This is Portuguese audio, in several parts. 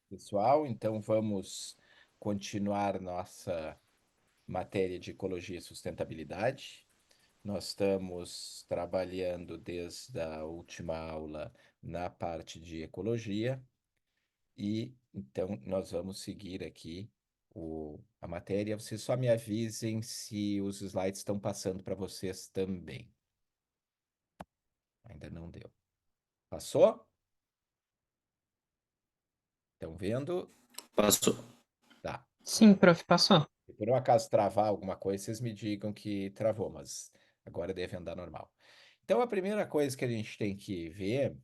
Pessoal, então vamos continuar nossa matéria de ecologia e sustentabilidade. Nós estamos trabalhando desde a última aula na parte de ecologia e então nós vamos seguir aqui a matéria. Vocês só me avisem se os slides estão passando para vocês também. Ainda não deu. Passou? Estão vendo? Passou. Tá. Sim, prof, passou. Se por um acaso travar alguma coisa, vocês me digam que travou, mas agora deve andar normal. Então, a primeira coisa que a gente tem que ver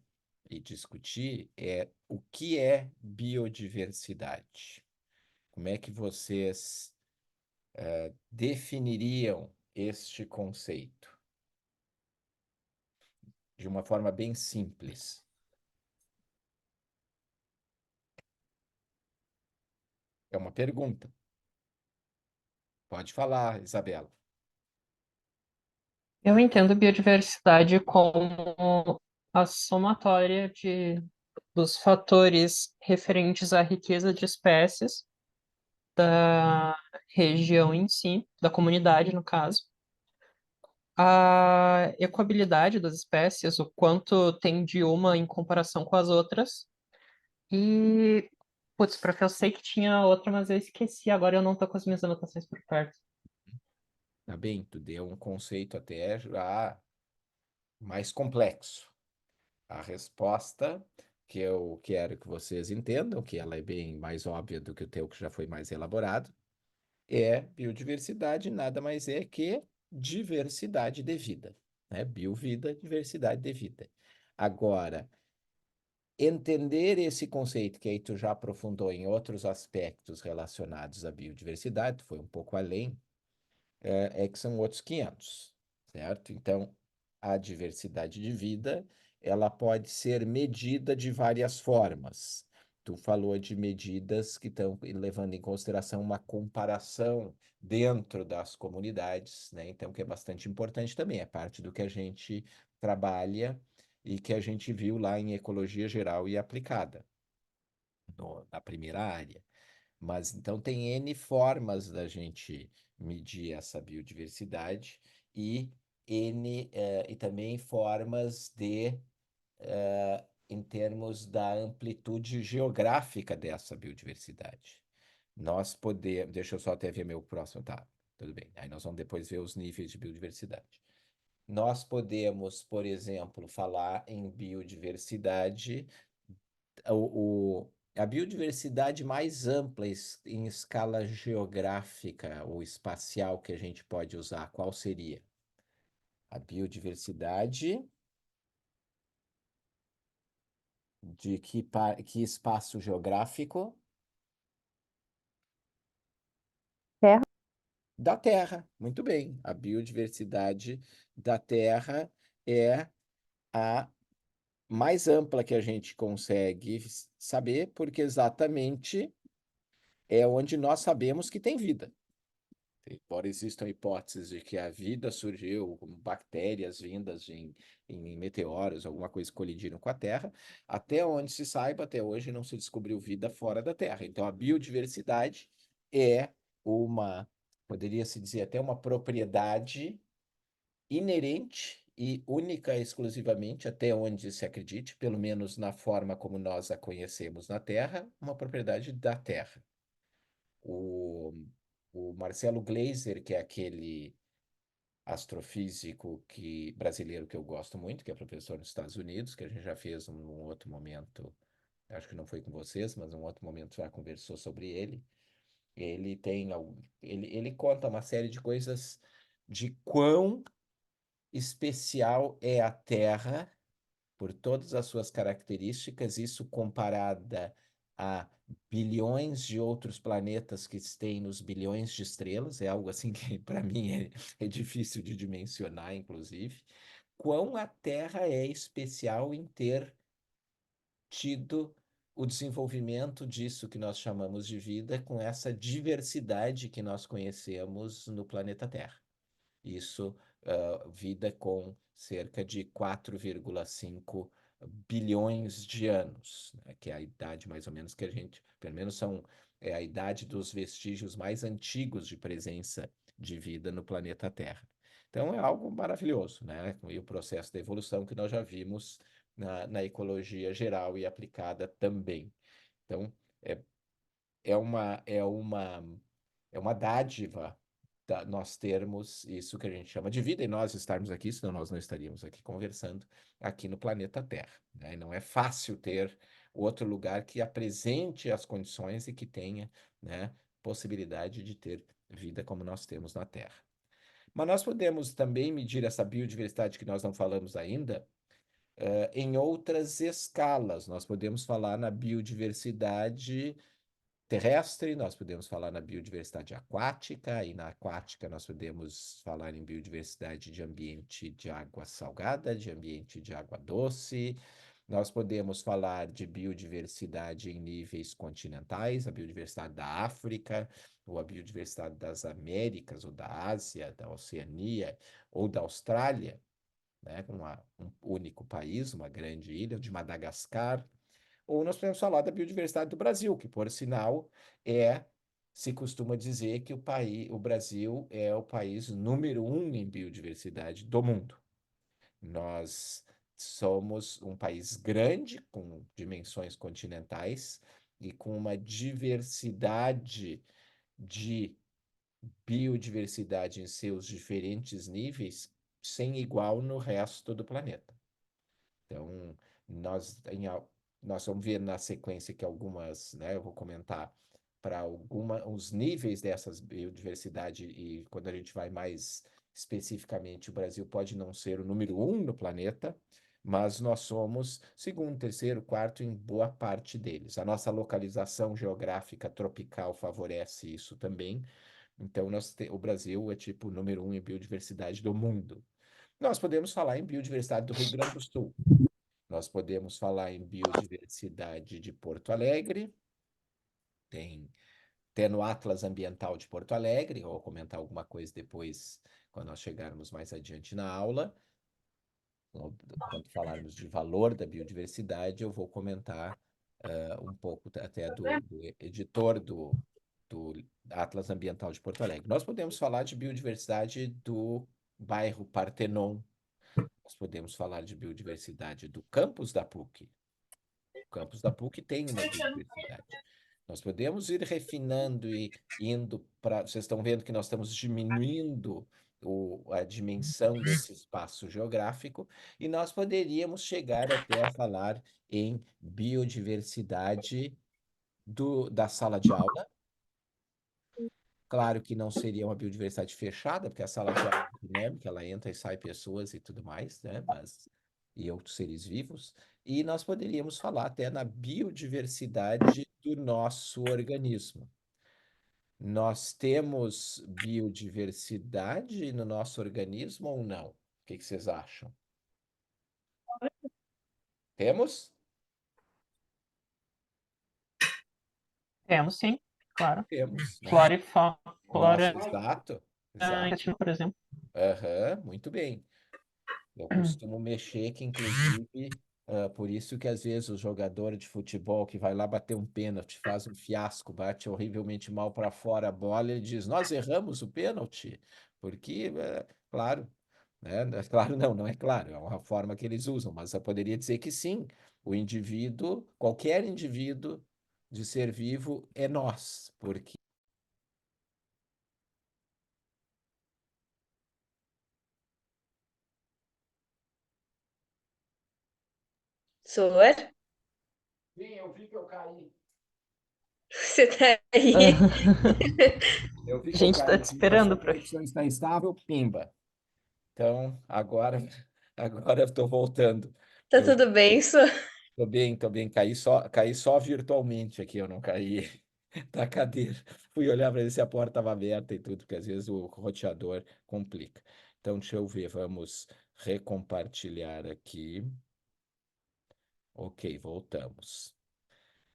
e discutir é o que é biodiversidade. Como é que vocês definiriam este conceito? De uma forma bem simples. É uma pergunta. Pode falar, Isabela. Eu entendo biodiversidade como a somatória dos fatores referentes à riqueza de espécies da região em si, da comunidade, no caso, a ecoabilidade das espécies, o quanto tem de uma em comparação com as outras, e, putz, prof, eu sei que tinha outra, mas eu esqueci, agora eu não tô com as minhas anotações por perto. Tá bem, tu deu um conceito até já mais complexo. A resposta que eu quero que vocês entendam, que ela é bem mais óbvia do que o teu, que já foi mais elaborado, é biodiversidade nada mais é que diversidade de vida, né? Biovida, diversidade de vida. Agora, entender esse conceito que aí tu já aprofundou em outros aspectos relacionados à biodiversidade, tu foi um pouco além, é que são outros 500, certo? Então, a diversidade de vida, ela pode ser medida de várias formas. Tu falou de medidas que estão levando em consideração uma comparação dentro das comunidades, né? Então, que é bastante importante também, é parte do que a gente trabalha e que a gente viu lá em ecologia geral e aplicada, na primeira área. Mas então tem N formas da gente medir essa biodiversidade e e também formas em termos da amplitude geográfica dessa biodiversidade. Nós podemos, deixa eu só até ver meu próximo, tá, tudo bem. Aí nós vamos depois ver os níveis de biodiversidade. Nós podemos, por exemplo, falar em biodiversidade a biodiversidade mais ampla em escala geográfica ou espacial que a gente pode usar, qual seria? A biodiversidade de que espaço geográfico? Terra. Da Terra, muito bem. A biodiversidade da Terra é a mais ampla que a gente consegue saber, porque exatamente é onde nós sabemos que tem vida. Embora existam hipóteses de que a vida surgiu como bactérias vindas em meteoros, alguma coisa colidiram com a Terra, até onde se saiba, até hoje não se descobriu vida fora da Terra. Então, a biodiversidade é poderia-se dizer, até uma propriedade inerente e única exclusivamente, até onde se acredite, pelo menos na forma como nós a conhecemos na Terra, uma propriedade da Terra. O Marcelo Gleiser, que é aquele astrofísico brasileiro que eu gosto muito, que é professor nos Estados Unidos, que a gente já fez num outro momento, acho que não foi com vocês, mas num outro momento já conversou sobre ele. Ele conta uma série de coisas de quão especial é a Terra por todas as suas características, isso comparada a bilhões de outros planetas que têm nos bilhões de estrelas, é algo assim que para mim é difícil de dimensionar, inclusive. Quão a Terra é especial em ter tido o desenvolvimento disso que nós chamamos de vida, com essa diversidade que nós conhecemos no planeta Terra. isso, vida com cerca de 4,5 bilhões de anos, né, que é a idade mais ou menos que a gente, pelo menos é a idade dos vestígios mais antigos de presença de vida no planeta Terra. Então é algo maravilhoso, né? E o processo da evolução que nós já vimos na ecologia geral e aplicada também. Então, é, é uma, é uma, é uma dádiva nós termos isso que a gente chama de vida e nós estarmos aqui, senão nós não estaríamos aqui conversando aqui no planeta Terra, né? E não é fácil ter outro lugar que apresente as condições e que tenha, né, possibilidade de ter vida como nós temos na Terra. Mas nós podemos também medir essa biodiversidade que nós não falamos ainda, em outras escalas. Nós podemos falar na biodiversidade terrestre, nós podemos falar na biodiversidade aquática, e na aquática nós podemos falar em biodiversidade de ambiente de água salgada, de ambiente de água doce. Nós podemos falar de biodiversidade em níveis continentais, a biodiversidade da África, ou a biodiversidade das Américas, ou da Ásia, da Oceania, ou da Austrália, né, com um único país, uma grande ilha, de Madagascar. Ou nós podemos falar da biodiversidade do Brasil, que, por sinal, se costuma dizer que o Brasil é o país número um em biodiversidade do mundo. Nós somos um país grande, com dimensões continentais e com uma diversidade de biodiversidade em seus diferentes níveis sem igual no resto do planeta. Então, nós, nós vamos ver na sequência que algumas, né, eu vou comentar para os níveis dessas biodiversidade e quando a gente vai mais especificamente, o Brasil pode não ser o número um no planeta, mas nós somos segundo, terceiro, quarto em boa parte deles. A nossa localização geográfica tropical favorece isso também. Então, o Brasil é tipo o número um em biodiversidade do mundo. Nós podemos falar em biodiversidade do Rio Grande do Sul. Nós podemos falar em biodiversidade de Porto Alegre, tem no Atlas Ambiental de Porto Alegre, ou comentar alguma coisa depois, quando nós chegarmos mais adiante na aula. Quando falarmos de valor da biodiversidade, eu vou comentar um pouco até do editor do Atlas Ambiental de Porto Alegre. Nós podemos falar de biodiversidade do bairro Partenon, nós podemos falar de biodiversidade do campus da PUC. O campus da PUC tem uma biodiversidade. Nós podemos ir refinando e indo para. Vocês estão vendo que nós estamos diminuindo a dimensão desse espaço geográfico, e nós poderíamos chegar até a falar em biodiversidade da sala de aula. Claro que não seria uma biodiversidade fechada, porque a sala de aula é dinâmica, ela entra e sai pessoas e tudo mais, né? E outros seres vivos. E nós poderíamos falar até na biodiversidade do nosso organismo. Nós temos biodiversidade no nosso organismo ou não? O que vocês acham? Temos? Temos sim, claro. Temos, né? Flora e fauna, Nossa, flora exato, exato. intestina, por exemplo. Aham, muito bem. Eu costumo mexer que, inclusive, por isso que às vezes o jogador de futebol que vai lá bater um pênalti, faz um fiasco, bate horrivelmente mal para fora a bola, ele diz: Nós erramos o pênalti, porque, claro, né? Claro, não, não é claro, é uma forma que eles usam, mas eu poderia dizer que sim, o indivíduo, qualquer indivíduo de ser vivo é nós, porque. Sor, Sim, eu vi que eu caí. você tá aí? Eu vi A que eu gente tá caí te aqui, a sua esperando para. conexão está instável, pimba. Então, agora, agora eu estou voltando. Tá Eu tudo bem, Sor? tô bem, caí só virtualmente aqui, eu não caí da cadeira. Fui olhar para ver se a porta estava aberta e tudo, porque às vezes o roteador complica. Então, deixa eu ver, vamos recompartilhar aqui. Ok, voltamos.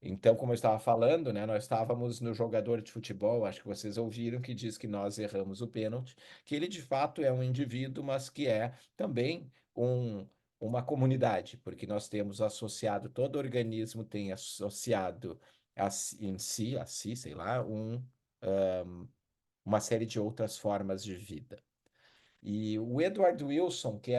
Então, como eu estava falando, né, nós estávamos no jogador de futebol, acho que vocês ouviram que diz que nós erramos o pênalti, que ele de fato é um indivíduo, mas que é também uma comunidade, porque nós temos associado, todo organismo tem associado a si, sei lá, uma série de outras formas de vida. E o Edward Wilson, que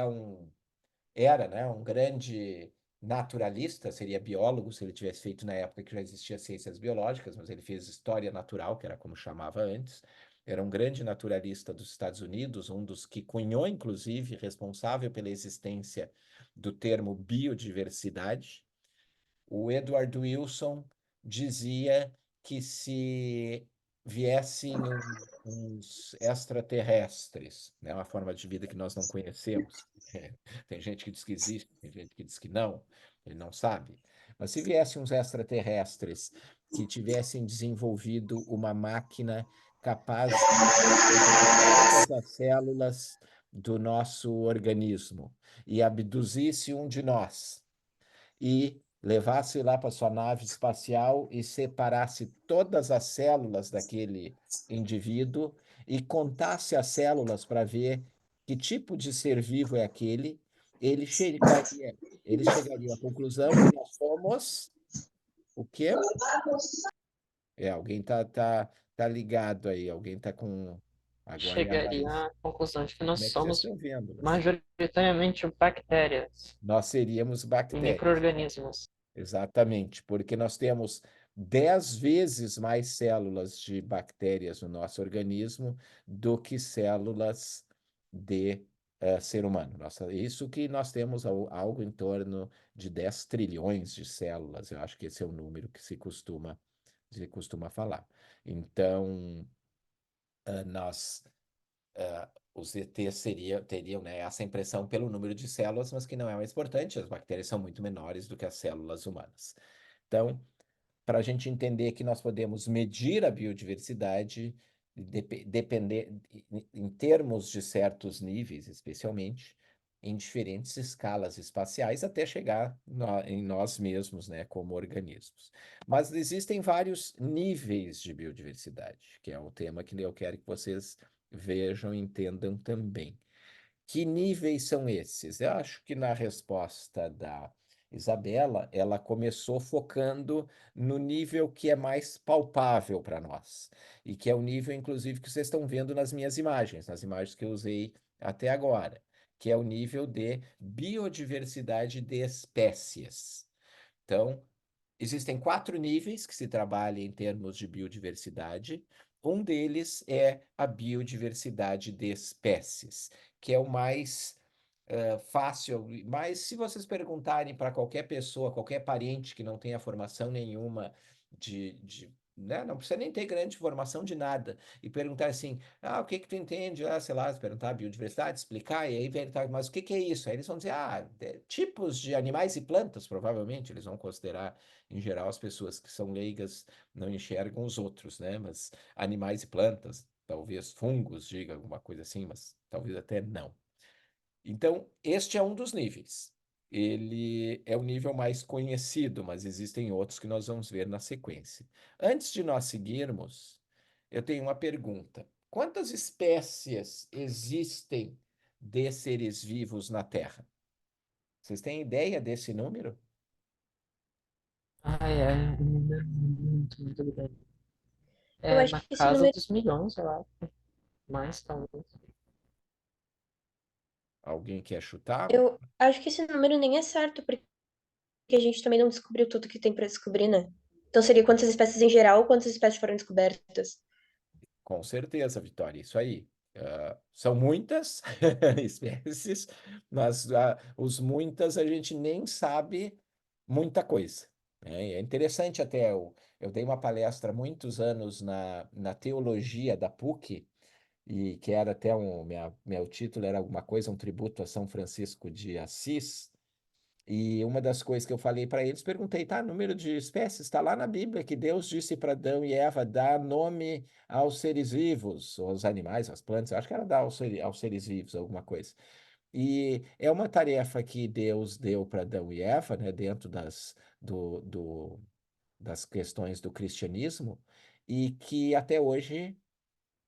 era, né, um grande naturalista, seria biólogo se ele tivesse feito na época que já existia ciências biológicas, mas ele fez história natural, que era como chamava antes. Era um grande naturalista dos Estados Unidos, um dos que cunhou, inclusive, responsável pela existência do termo biodiversidade. O Edward Wilson dizia que se viessem uns extraterrestres, né, uma forma de vida que nós não conhecemos. Tem gente que diz que existe, tem gente que diz que não, ele não sabe. Mas se viessem uns extraterrestres que tivessem desenvolvido uma máquina capaz de ler todas as células do nosso organismo e abduzisse um de nós e levasse lá para sua nave espacial e separasse todas as células daquele indivíduo e contasse as células para ver que tipo de ser vivo é aquele, ele chegaria, ele chegaria à conclusão que nós somos o quê? Alguém tá ligado aí, alguém tá com. Agora é a Chegaria Laís. à conclusão de que nós Como é que vocês somos estão vendo? majoritariamente bactérias Nós seríamos e bactérias. micro-organismos. Exatamente, porque nós temos 10 vezes mais células de bactérias no nosso organismo do que células de ser humano. Isso que nós temos algo em torno de 10 trilhões de células, eu acho que esse é o número que se costuma falar. Então, nós os ETs teriam, né, essa impressão pelo número de células, mas que não é mais importante, as bactérias são muito menores do que as células humanas. Então, para a gente entender que nós podemos medir a biodiversidade, depender, em termos de certos níveis, especialmente, em diferentes escalas espaciais, até chegar em nós mesmos, né, como organismos. Mas existem vários níveis de biodiversidade, que é o tema que eu quero que vocês vejam e entendam também. Que níveis são esses? Eu acho que na resposta da Isabela, ela começou focando no nível que é mais palpável para nós, e que é o nível, inclusive, que vocês estão vendo nas minhas imagens, nas imagens que eu usei até agora, que é o nível de biodiversidade de espécies. Então, existem 4 níveis que se trabalha em termos de biodiversidade. Um deles é a biodiversidade de espécies, que é o mais fácil. Mas se vocês perguntarem para qualquer pessoa, qualquer parente que não tenha formação nenhuma né, não precisa nem ter grande formação de nada, e perguntar assim, o que que tu entende? Sei lá, perguntar biodiversidade, explicar, e aí perguntar, mas o que que é isso? Aí eles vão dizer, tipos de animais e plantas, provavelmente, eles vão considerar, em geral, as pessoas que são leigas não enxergam os outros, né? Mas animais e plantas, talvez fungos, diga alguma coisa assim, mas talvez até não. Então, este é um dos níveis. Ele é o nível mais conhecido, mas existem outros que nós vamos ver na sequência. Antes de nós seguirmos, eu tenho uma pergunta. Quantas espécies existem de seres vivos na Terra? Vocês têm ideia desse número? Ai, é muito grande. Eu É acho na que esse casa número, dos milhões, eu acho. Mais, talvez. Alguém quer chutar? eu acho que esse número nem é certo, porque a gente também não descobriu tudo que tem pra descobrir, né? Então seria quantas espécies em geral, quantas espécies foram descobertas. Com certeza, Vitória, isso aí. São muitas espécies, mas os muitas a gente nem sabe muita coisa, né? É interessante até, eu dei uma palestra há muitos anos na teologia da PUC, e que era até meu título era alguma coisa, um tributo a São Francisco de Assis, e uma das coisas que eu falei para eles, perguntei, tá, número de espécies está lá na Bíblia, que Deus disse para Adão e Eva dar nome aos seres vivos, aos animais, às plantas, eu acho que era dar aos seres vivos alguma coisa. E é uma tarefa que Deus deu para Adão e Eva, né, dentro das questões do cristianismo e que até hoje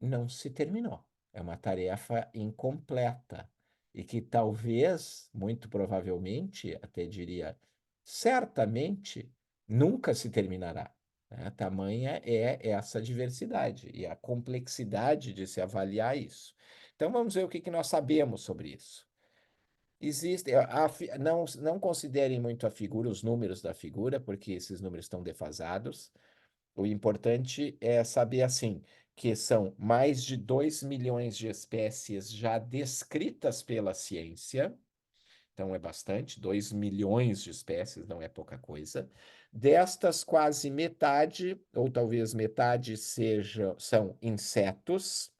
não se terminou. É uma tarefa incompleta e que talvez, muito provavelmente, até diria, certamente, nunca se terminará. Né? Tamanha é essa diversidade e a complexidade de se avaliar isso. Então, vamos ver o que que nós sabemos sobre isso. Existe, não considerem muito a figura, os números da figura, porque esses números estão defasados. O importante é saber assim, que são mais de 2 milhões de espécies já descritas pela ciência, então é bastante, 2 milhões de espécies não é pouca coisa. Destas, quase metade, ou talvez metade, são insetos.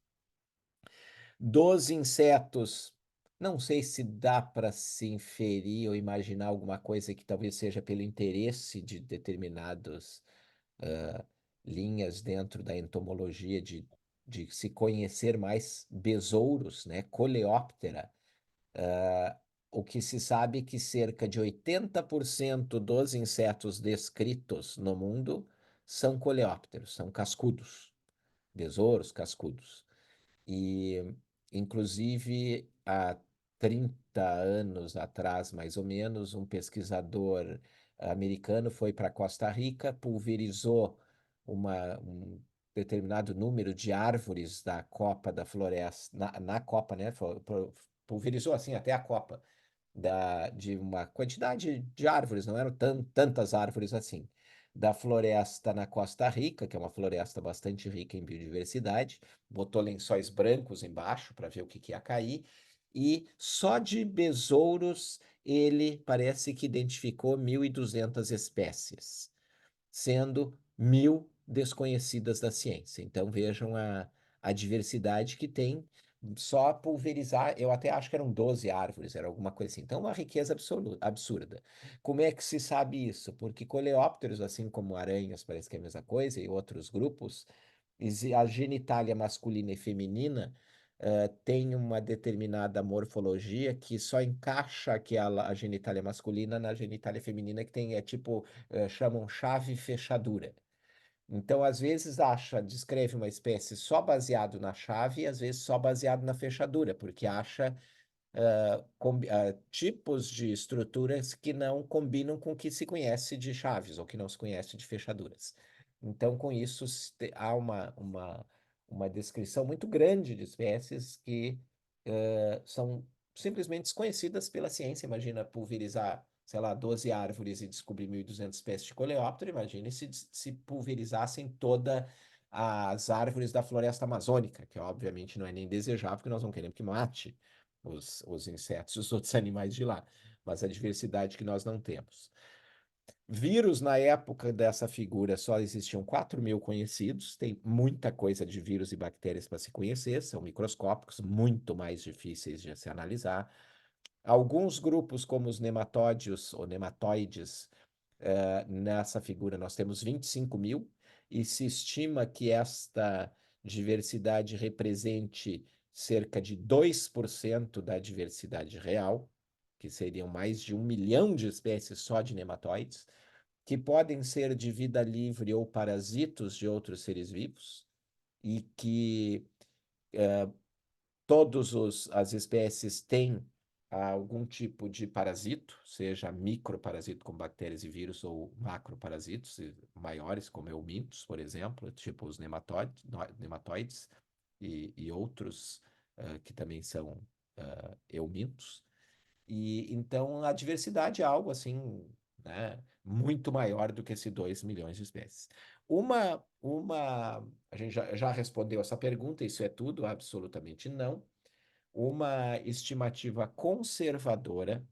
Dos insetos, não sei se dá para se inferir ou imaginar alguma coisa que talvez seja pelo interesse de determinados linhas dentro da entomologia de se conhecer mais besouros, né? Coleóptera. O que se sabe é que cerca de 80% dos insetos descritos no mundo são coleópteros, são cascudos, besouros cascudos. E, inclusive, há 30 anos atrás, mais ou menos, um pesquisador americano foi para Costa Rica, pulverizou um determinado número de árvores da copa da floresta, na copa, né? Pulverizou assim até a copa de uma quantidade de árvores, não eram tantas árvores assim, da floresta na Costa Rica, que é uma floresta bastante rica em biodiversidade, botou lençóis brancos embaixo para ver o que ia cair, e só de besouros ele parece que identificou 1.200 espécies, sendo 1.000 desconhecidas da ciência. Então vejam a diversidade que tem só pulverizar, eu até acho que eram 12 árvores, era alguma coisa assim. Então, uma riqueza absurda. Como é que se sabe isso? Porque coleópteros, assim como aranhas, parece que é a mesma coisa, e outros grupos, a genitália masculina e feminina tem uma determinada morfologia que só encaixa a genitália masculina na genitália feminina, que tem, tipo, chamam chave fechadura. Então, às vezes, descreve uma espécie só baseado na chave e às vezes só baseado na fechadura, porque acha tipos de estruturas que não combinam com o que se conhece de chaves ou que não se conhece de fechaduras. Então, com isso, há uma descrição muito grande de espécies que são simplesmente desconhecidas pela ciência. Imagina pulverizar, sei lá, 12 árvores e descobrir 1.200 espécies de coleóptero. Imagine se pulverizassem todas as árvores da floresta amazônica, que obviamente não é nem desejável, porque nós não queremos que mate os insetos e os outros animais de lá, mas a diversidade que nós não temos. Vírus, na época dessa figura, só existiam 4.000 conhecidos, tem muita coisa de vírus e bactérias para se conhecer, são microscópicos, muito mais difíceis de se analisar. Alguns grupos, como os nematóides ou nematóides, nessa figura nós temos 25.000, e se estima que esta diversidade represente cerca de 2% da diversidade real, que seriam mais de 1 milhão de espécies só de nematóides, que podem ser de vida livre ou parasitos de outros seres vivos, e que todas as espécies têm algum tipo de parasito, seja microparasito como bactérias e vírus ou macroparasitos maiores, como eumintos, por exemplo, tipo os nematóides e outros que também são eumintos. E então a diversidade é algo assim, né, muito maior do que esses 2 milhões de espécies. A gente já respondeu essa pergunta, isso é tudo? Absolutamente não. Uma estimativa conservadora,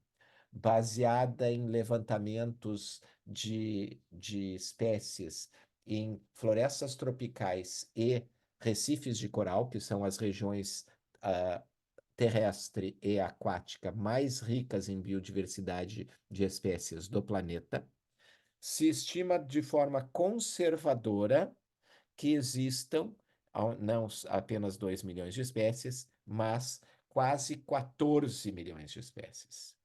baseada em levantamentos de espécies em florestas tropicais e recifes de coral, que são as regiões terrestre e aquática mais ricas em biodiversidade de espécies do planeta, se estima de forma conservadora que existam não apenas 2 milhões de espécies, mas quase 14 milhões de espécies.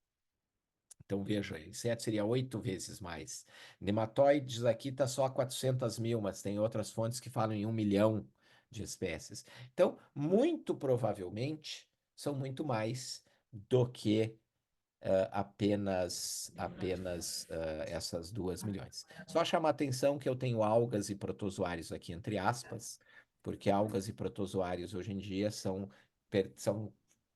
Então, veja, inseto seria 8 vezes mais. Nematóides aqui está só 400 mil, mas tem outras fontes que falam em 1 milhão de espécies. Então, muito provavelmente, são muito mais do que essas 2 milhões. Só chamar atenção que eu tenho algas e protozoários aqui entre aspas, porque algas e protozoários hoje em dia são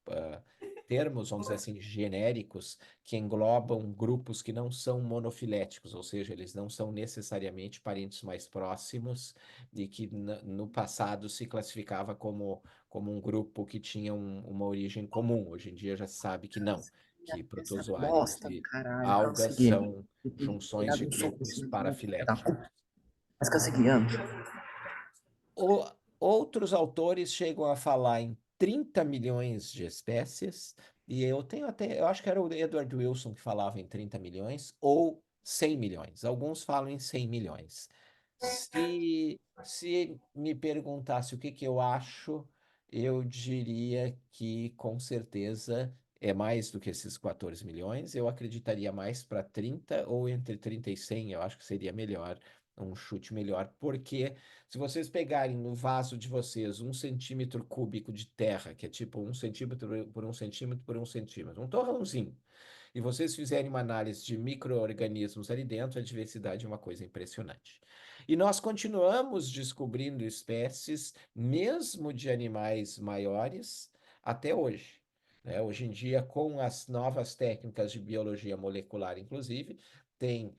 ah, termos, vamos dizer assim, genéricos que englobam grupos que não são monofiléticos, ou seja, eles não são necessariamente parentes mais próximos e que no passado se classificava como um grupo que tinha uma origem comum. Hoje em dia já se sabe que não, que Essa protozoários bosta do e caralho. algas Consegui. são Eu tenho junções pegado de um soco em grupos cima de mim, filho da parafiléticos. puta. Mas consegui, amo. Outros autores chegam a falar em 30 milhões de espécies, e eu acho que era o Edward Wilson que falava em 30 milhões, ou 100 milhões. Alguns falam em 100 milhões. Se me perguntasse o que que eu acho, eu diria que com certeza é mais do que esses 14 milhões. Eu acreditaria mais para 30 ou entre 30 e 100, eu acho que seria melhor, um chute melhor, porque se vocês pegarem no vaso de vocês 1 centímetro cúbico de terra, que é tipo 1 centímetro por 1 centímetro por 1 centímetro, um torrãozinho, e vocês fizerem uma análise de micro-organismos ali dentro, a diversidade é uma coisa impressionante. E nós continuamos descobrindo espécies, mesmo de animais maiores, até hoje. Né? Hoje em dia, com as novas técnicas de biologia molecular, inclusive, tem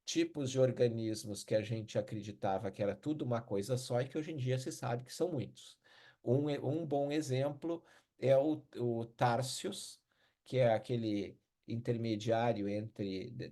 tipos de organismos que a gente acreditava que era tudo uma coisa só e que hoje em dia se sabe que são muitos. Um bom exemplo é o Tarsius, que é aquele intermediário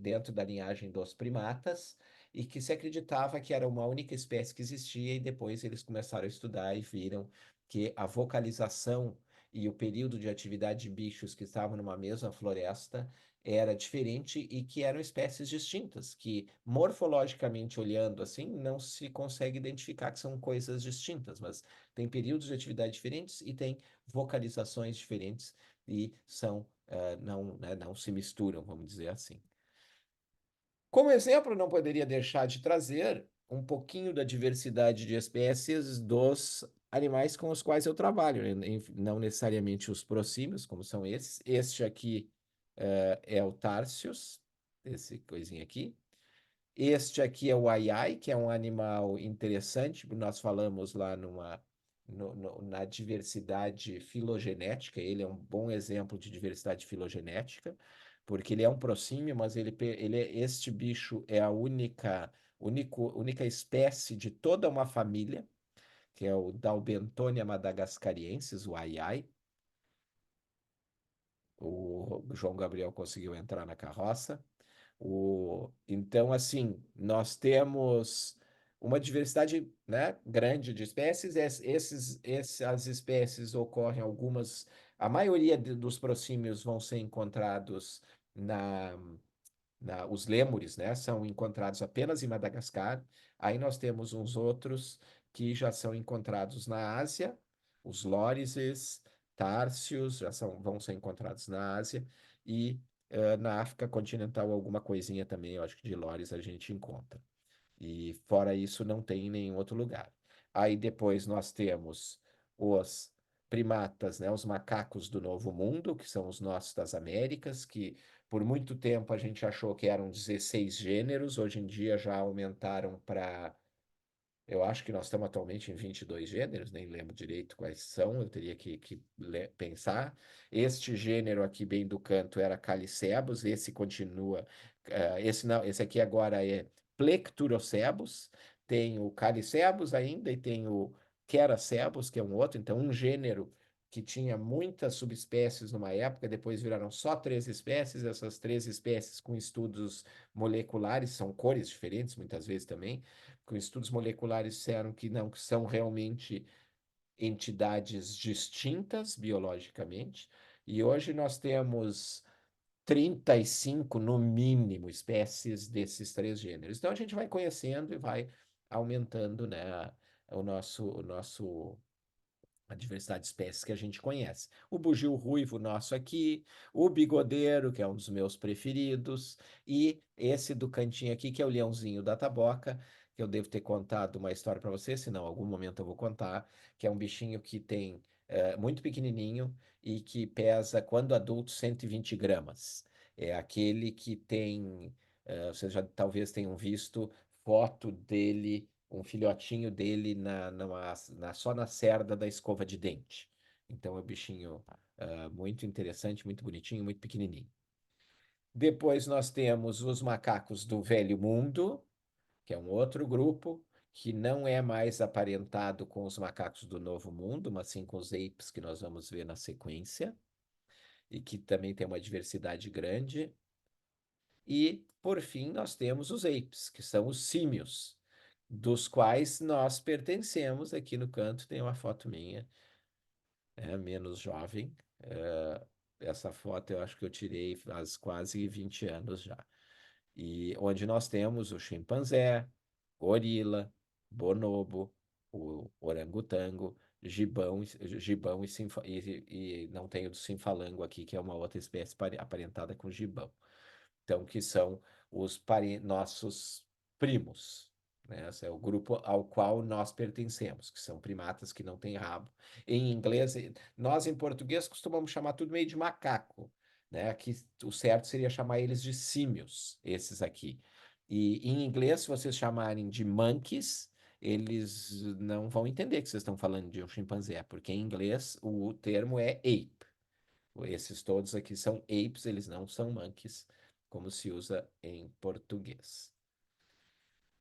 dentro da linhagem dos primatas, e que se acreditava que era uma única espécie que existia, e depois eles começaram a estudar e viram que a vocalização e o período de atividade de bichos que estavam numa mesma floresta era diferente e que eram espécies distintas, que morfologicamente olhando assim, não se consegue identificar que são coisas distintas, mas tem períodos de atividade diferentes e tem vocalizações diferentes e não, né, não se misturam, vamos dizer assim. Como exemplo, não poderia deixar de trazer um pouquinho da diversidade de espécies dos animais com os quais eu trabalho, né? Não necessariamente os prosímios, como são esses. Este aqui é o Tarsius, esse coisinha aqui. Este aqui é o aiai, que é um animal interessante, nós falamos lá na diversidade filogenética, ele é um bom exemplo de diversidade filogenética, porque ele é um prosímio, mas este bicho é a única espécie de toda uma família, que é o Dalbentonia madagascariensis, o aiai. O João Gabriel conseguiu entrar na carroça. Então, assim, nós temos uma diversidade, né, grande de espécies. Essas espécies ocorrem algumas, a maioria dos prosímios vão ser encontrados na, os lêmures, né, são encontrados apenas em Madagascar. Aí nós temos uns outros que já são encontrados na Ásia, os lórises, társios, vão ser encontrados na Ásia, e na África continental alguma coisinha também, eu acho que de lóris a gente encontra. E fora isso, não tem em nenhum outro lugar. Aí depois nós temos os primatas, né, os macacos do Novo Mundo, que são os nossos das Américas, que por muito tempo a gente achou que eram 16 gêneros, hoje em dia já aumentaram para, eu acho que nós estamos atualmente em 22 gêneros, nem lembro direito quais são, eu teria que pensar. Este gênero aqui bem do canto era Calicebus, esse continua, esse não, esse aqui agora é Plecturocebus, tem o Calicebus ainda e tem o Queracebus, que é um outro, então um gênero que tinha muitas subespécies numa época, depois viraram só 3 espécies, essas 3 espécies com estudos moleculares, são cores diferentes muitas vezes também, com estudos moleculares disseram que não, que são realmente entidades distintas biologicamente, e hoje nós temos 35, no mínimo, espécies desses 3 gêneros. Então a gente vai conhecendo e vai aumentando, né, o nosso a diversidade de espécies que a gente conhece. O bugio ruivo nosso aqui, o bigodeiro, que é um dos meus preferidos, e esse do cantinho aqui, que é o leãozinho da taboca, que eu devo ter contado uma história para você, senão em algum momento eu vou contar, que é um bichinho que tem muito pequenininho e que pesa, quando adulto, 120 gramas. É aquele que tem, vocês já talvez tenham visto foto dele, um filhotinho dele só na cerda da escova de dente. Então é um bichinho muito interessante, muito bonitinho, muito pequenininho. Depois nós temos os macacos do Velho Mundo, que é um outro grupo, que não é mais aparentado com os macacos do Novo Mundo, mas sim com os apes que nós vamos ver na sequência, e que também tem uma diversidade grande. E, por fim, nós temos os apes, que são os símios, dos quais nós pertencemos. Aqui no canto tem uma foto minha, menos jovem. Essa foto eu acho que eu tirei faz quase 20 anos já. E onde nós temos o chimpanzé, gorila, bonobo, o orangotango, gibão e não tem o do sinfalango aqui, que é uma outra espécie aparentada com gibão. Então, que são os nossos primos, né? Esse é o grupo ao qual nós pertencemos, que são primatas que não têm rabo. Em inglês, nós em português costumamos chamar tudo meio de macaco, né? Aqui o certo seria chamar eles de símios, esses aqui. E em inglês, se vocês chamarem de monkeys, eles não vão entender que vocês estão falando de um chimpanzé, porque em inglês o termo é ape. Esses todos aqui são apes, eles não são monkeys, como se usa em português.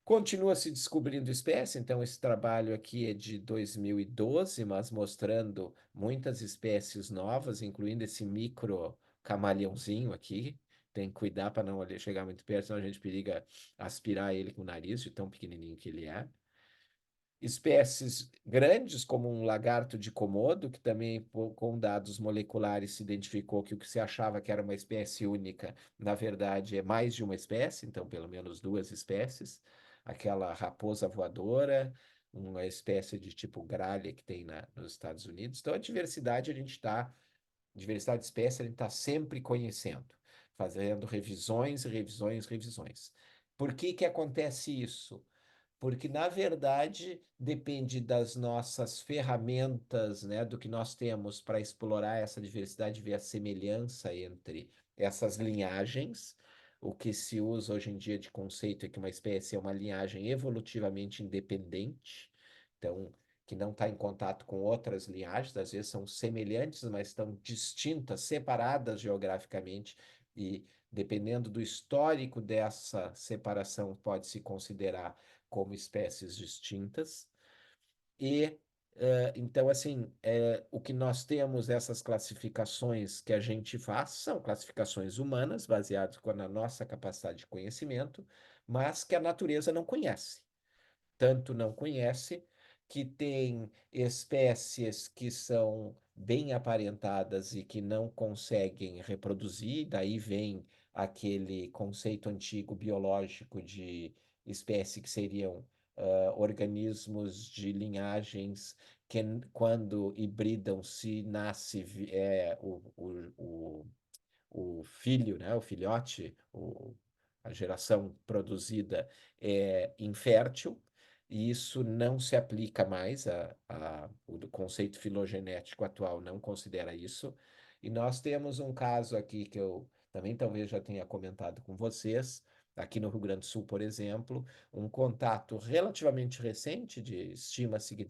Continua se descobrindo espécie, então esse trabalho aqui é de 2012, mas mostrando muitas espécies novas, incluindo esse micro camaleãozinho aqui. Tem que cuidar para não chegar muito perto, senão a gente periga aspirar ele com o nariz, de tão pequenininho que ele é. Espécies grandes, como um lagarto de Komodo, que também, com dados moleculares, se identificou que o que se achava que era uma espécie única, na verdade, é mais de uma espécie, então, pelo menos duas espécies. Aquela raposa voadora, uma espécie de tipo gralha que tem nos Estados Unidos. Então, a diversidade, diversidade de espécie, a gente está sempre conhecendo, fazendo revisões, revisões, revisões. Por que que acontece isso? Porque, na verdade, depende das nossas ferramentas, né, do que nós temos para explorar essa diversidade, ver a semelhança entre essas linhagens. O que se usa hoje em dia de conceito é que uma espécie é uma linhagem evolutivamente independente, então, que não está em contato com outras linhagens, às vezes são semelhantes, mas estão distintas, separadas geograficamente, e dependendo do histórico dessa separação, pode-se considerar como espécies distintas. E então, assim, o que nós temos, essas classificações que a gente faz, são classificações humanas, baseadas na nossa capacidade de conhecimento, mas que a natureza não conhece. Tanto não conhece que tem espécies que são bem aparentadas e que não conseguem reproduzir, daí vem aquele conceito antigo biológico de espécie que seriam organismos de linhagens que, quando hibridam, se nasce o filho, né, o filhote, a geração produzida é infértil, e isso não se aplica mais, o conceito filogenético atual não considera isso. E nós temos um caso aqui que eu também talvez já tenha comentado com vocês, aqui no Rio Grande do Sul, por exemplo, um contato relativamente recente, estima-se que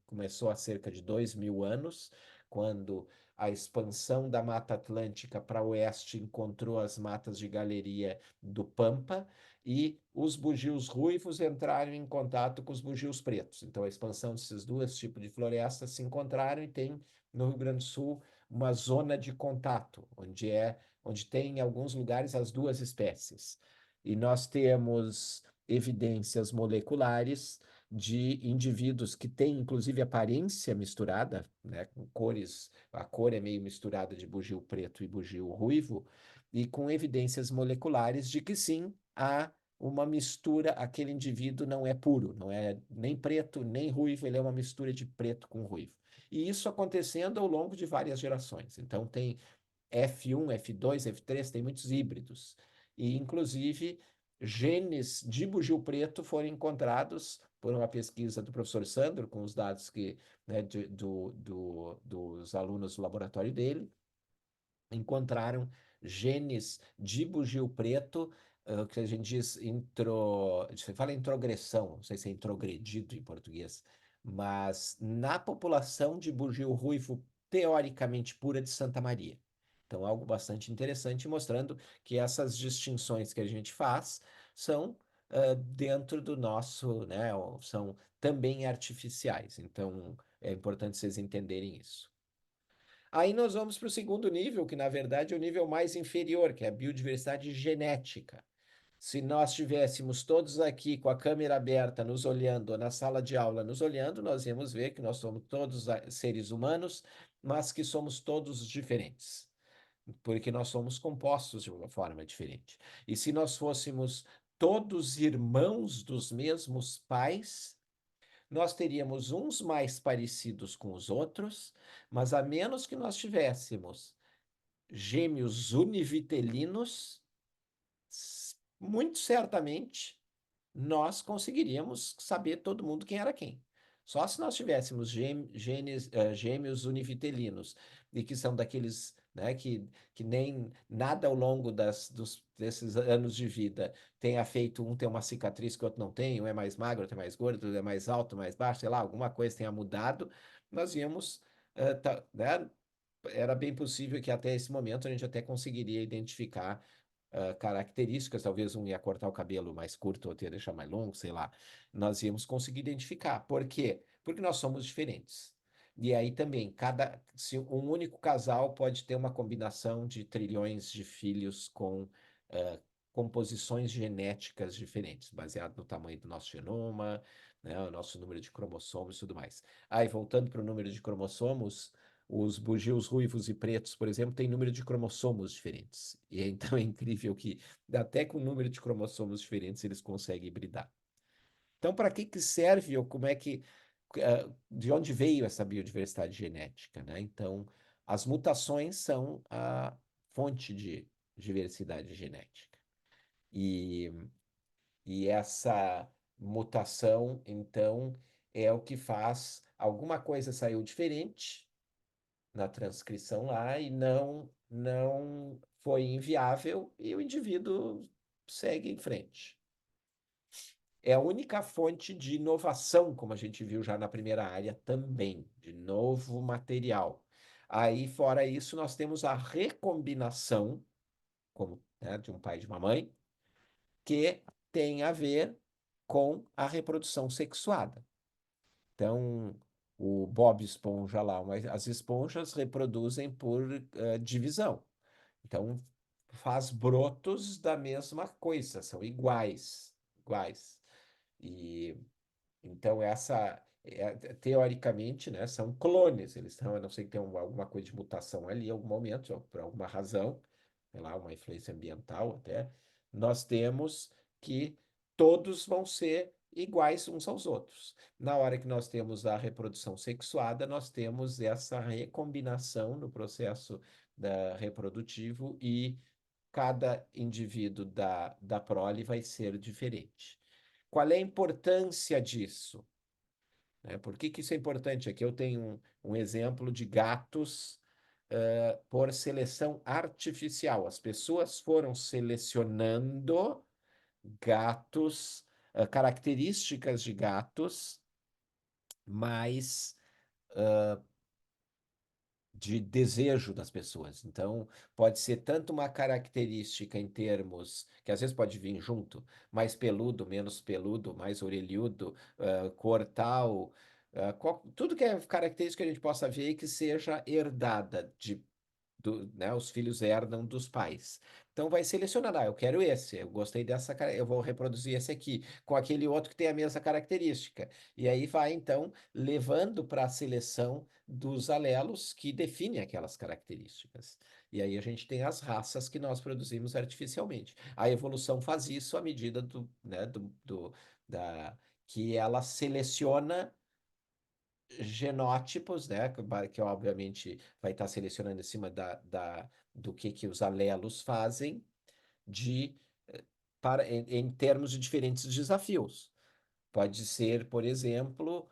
começou há cerca de 2.000 anos, quando a expansão da Mata Atlântica para oeste encontrou as matas de galeria do Pampa, e os bugios ruivos entraram em contato com os bugios pretos. Então, a expansão desses dois tipos de florestas se encontraram e tem no Rio Grande do Sul uma zona de contato, onde tem em alguns lugares as duas espécies. E nós temos evidências moleculares de indivíduos que têm, inclusive, aparência misturada, né, com cores, a cor é meio misturada de bugio preto e bugio ruivo, e com evidências moleculares de que sim, há uma mistura, aquele indivíduo não é puro, não é nem preto, nem ruivo, ele é uma mistura de preto com ruivo. E isso acontecendo ao longo de várias gerações. Então, tem F1, F2, F3, tem muitos híbridos. E, inclusive, genes de bugio preto foram encontrados por uma pesquisa do professor Sandro, com os dados que, né, dos alunos do laboratório dele, encontraram genes de bugio preto, que a gente diz você fala introgressão, não sei se é introgredido em português, mas na população de bugio ruivo teoricamente pura de Santa Maria. Então, algo bastante interessante, mostrando que essas distinções que a gente faz são dentro do nosso, né, são também artificiais. Então, é importante vocês entenderem isso. Aí nós vamos para o segundo nível, que na verdade é o nível mais inferior, que é a biodiversidade genética. Se nós estivéssemos todos aqui com a câmera aberta, nos olhando, ou na sala de aula nos olhando, nós íamos ver que nós somos todos seres humanos, mas que somos todos diferentes, porque nós somos compostos de uma forma diferente. E se nós fôssemos todos irmãos dos mesmos pais, nós teríamos uns mais parecidos com os outros, mas a menos que nós tivéssemos gêmeos univitelinos, muito certamente nós conseguiríamos saber todo mundo quem era quem. Só se nós tivéssemos gêmeos univitelinos, e que são daqueles, né, que nem nada ao longo desses anos de vida tenha feito, um ter uma cicatriz que o outro não tem, um é mais magro, outro é mais gordo, outro é mais alto, mais baixo, sei lá, alguma coisa tenha mudado, nós íamos, né, era bem possível que até esse momento a gente até conseguiria identificar características, talvez um ia cortar o cabelo mais curto, outro ia deixar mais longo, sei lá. Nós íamos conseguir identificar. Por quê? Porque nós somos diferentes. E aí também, se um único casal pode ter uma combinação de trilhões de filhos com composições genéticas diferentes, baseado no tamanho do nosso genoma, né, o nosso número de cromossomos e tudo mais. Aí, voltando para o número de cromossomos, os bugios ruivos e pretos, por exemplo, têm número de cromossomos diferentes. E então é incrível que até com número de cromossomos diferentes eles conseguem hibridar. Então, para que serve ou como é que de onde veio essa biodiversidade genética, né? Então, as mutações são a fonte de diversidade genética. E, e essa mutação, então, é o que faz alguma coisa saiu diferente na transcrição lá e não foi inviável e o indivíduo segue em frente. É a única fonte de inovação, como a gente viu já na primeira área também, de novo material. Aí, fora isso, nós temos a recombinação, como, né, de um pai e de uma mãe, que tem a ver com a reprodução sexuada. Então, o Bob Esponja lá, as esponjas reproduzem por divisão. Então, faz brotos da mesma coisa, são iguais, iguais. E então teoricamente, né, são clones. Eles estão, a não ser que tenha alguma coisa de mutação ali, em algum momento, por alguma razão, sei lá, uma influência ambiental até, nós temos que todos vão ser iguais uns aos outros. Na hora que nós temos a reprodução sexuada, nós temos essa recombinação no processo reprodutivo e cada indivíduo da prole vai ser diferente. Qual é a importância disso? Por que isso é importante? Aqui eu tenho um exemplo de gatos por seleção artificial. As pessoas foram selecionando gatos, características de gatos mais de desejo das pessoas. Então, pode ser tanto uma característica em termos, que às vezes pode vir junto, mais peludo, menos peludo, mais orelhudo, cor tal, tudo que é característica que a gente possa ver que seja herdada né, os filhos herdam dos pais. Então vai selecionando, eu quero esse, eu gostei dessa, eu vou reproduzir esse aqui, com aquele outro que tem a mesma característica. E aí vai, então, levando para a seleção dos alelos que definem aquelas características. E aí a gente tem as raças que nós produzimos artificialmente. A evolução faz isso à medida né, que ela seleciona genótipos, né, que obviamente vai estar selecionando em cima do que os alelos fazem de, em termos de diferentes desafios. Pode ser, por exemplo,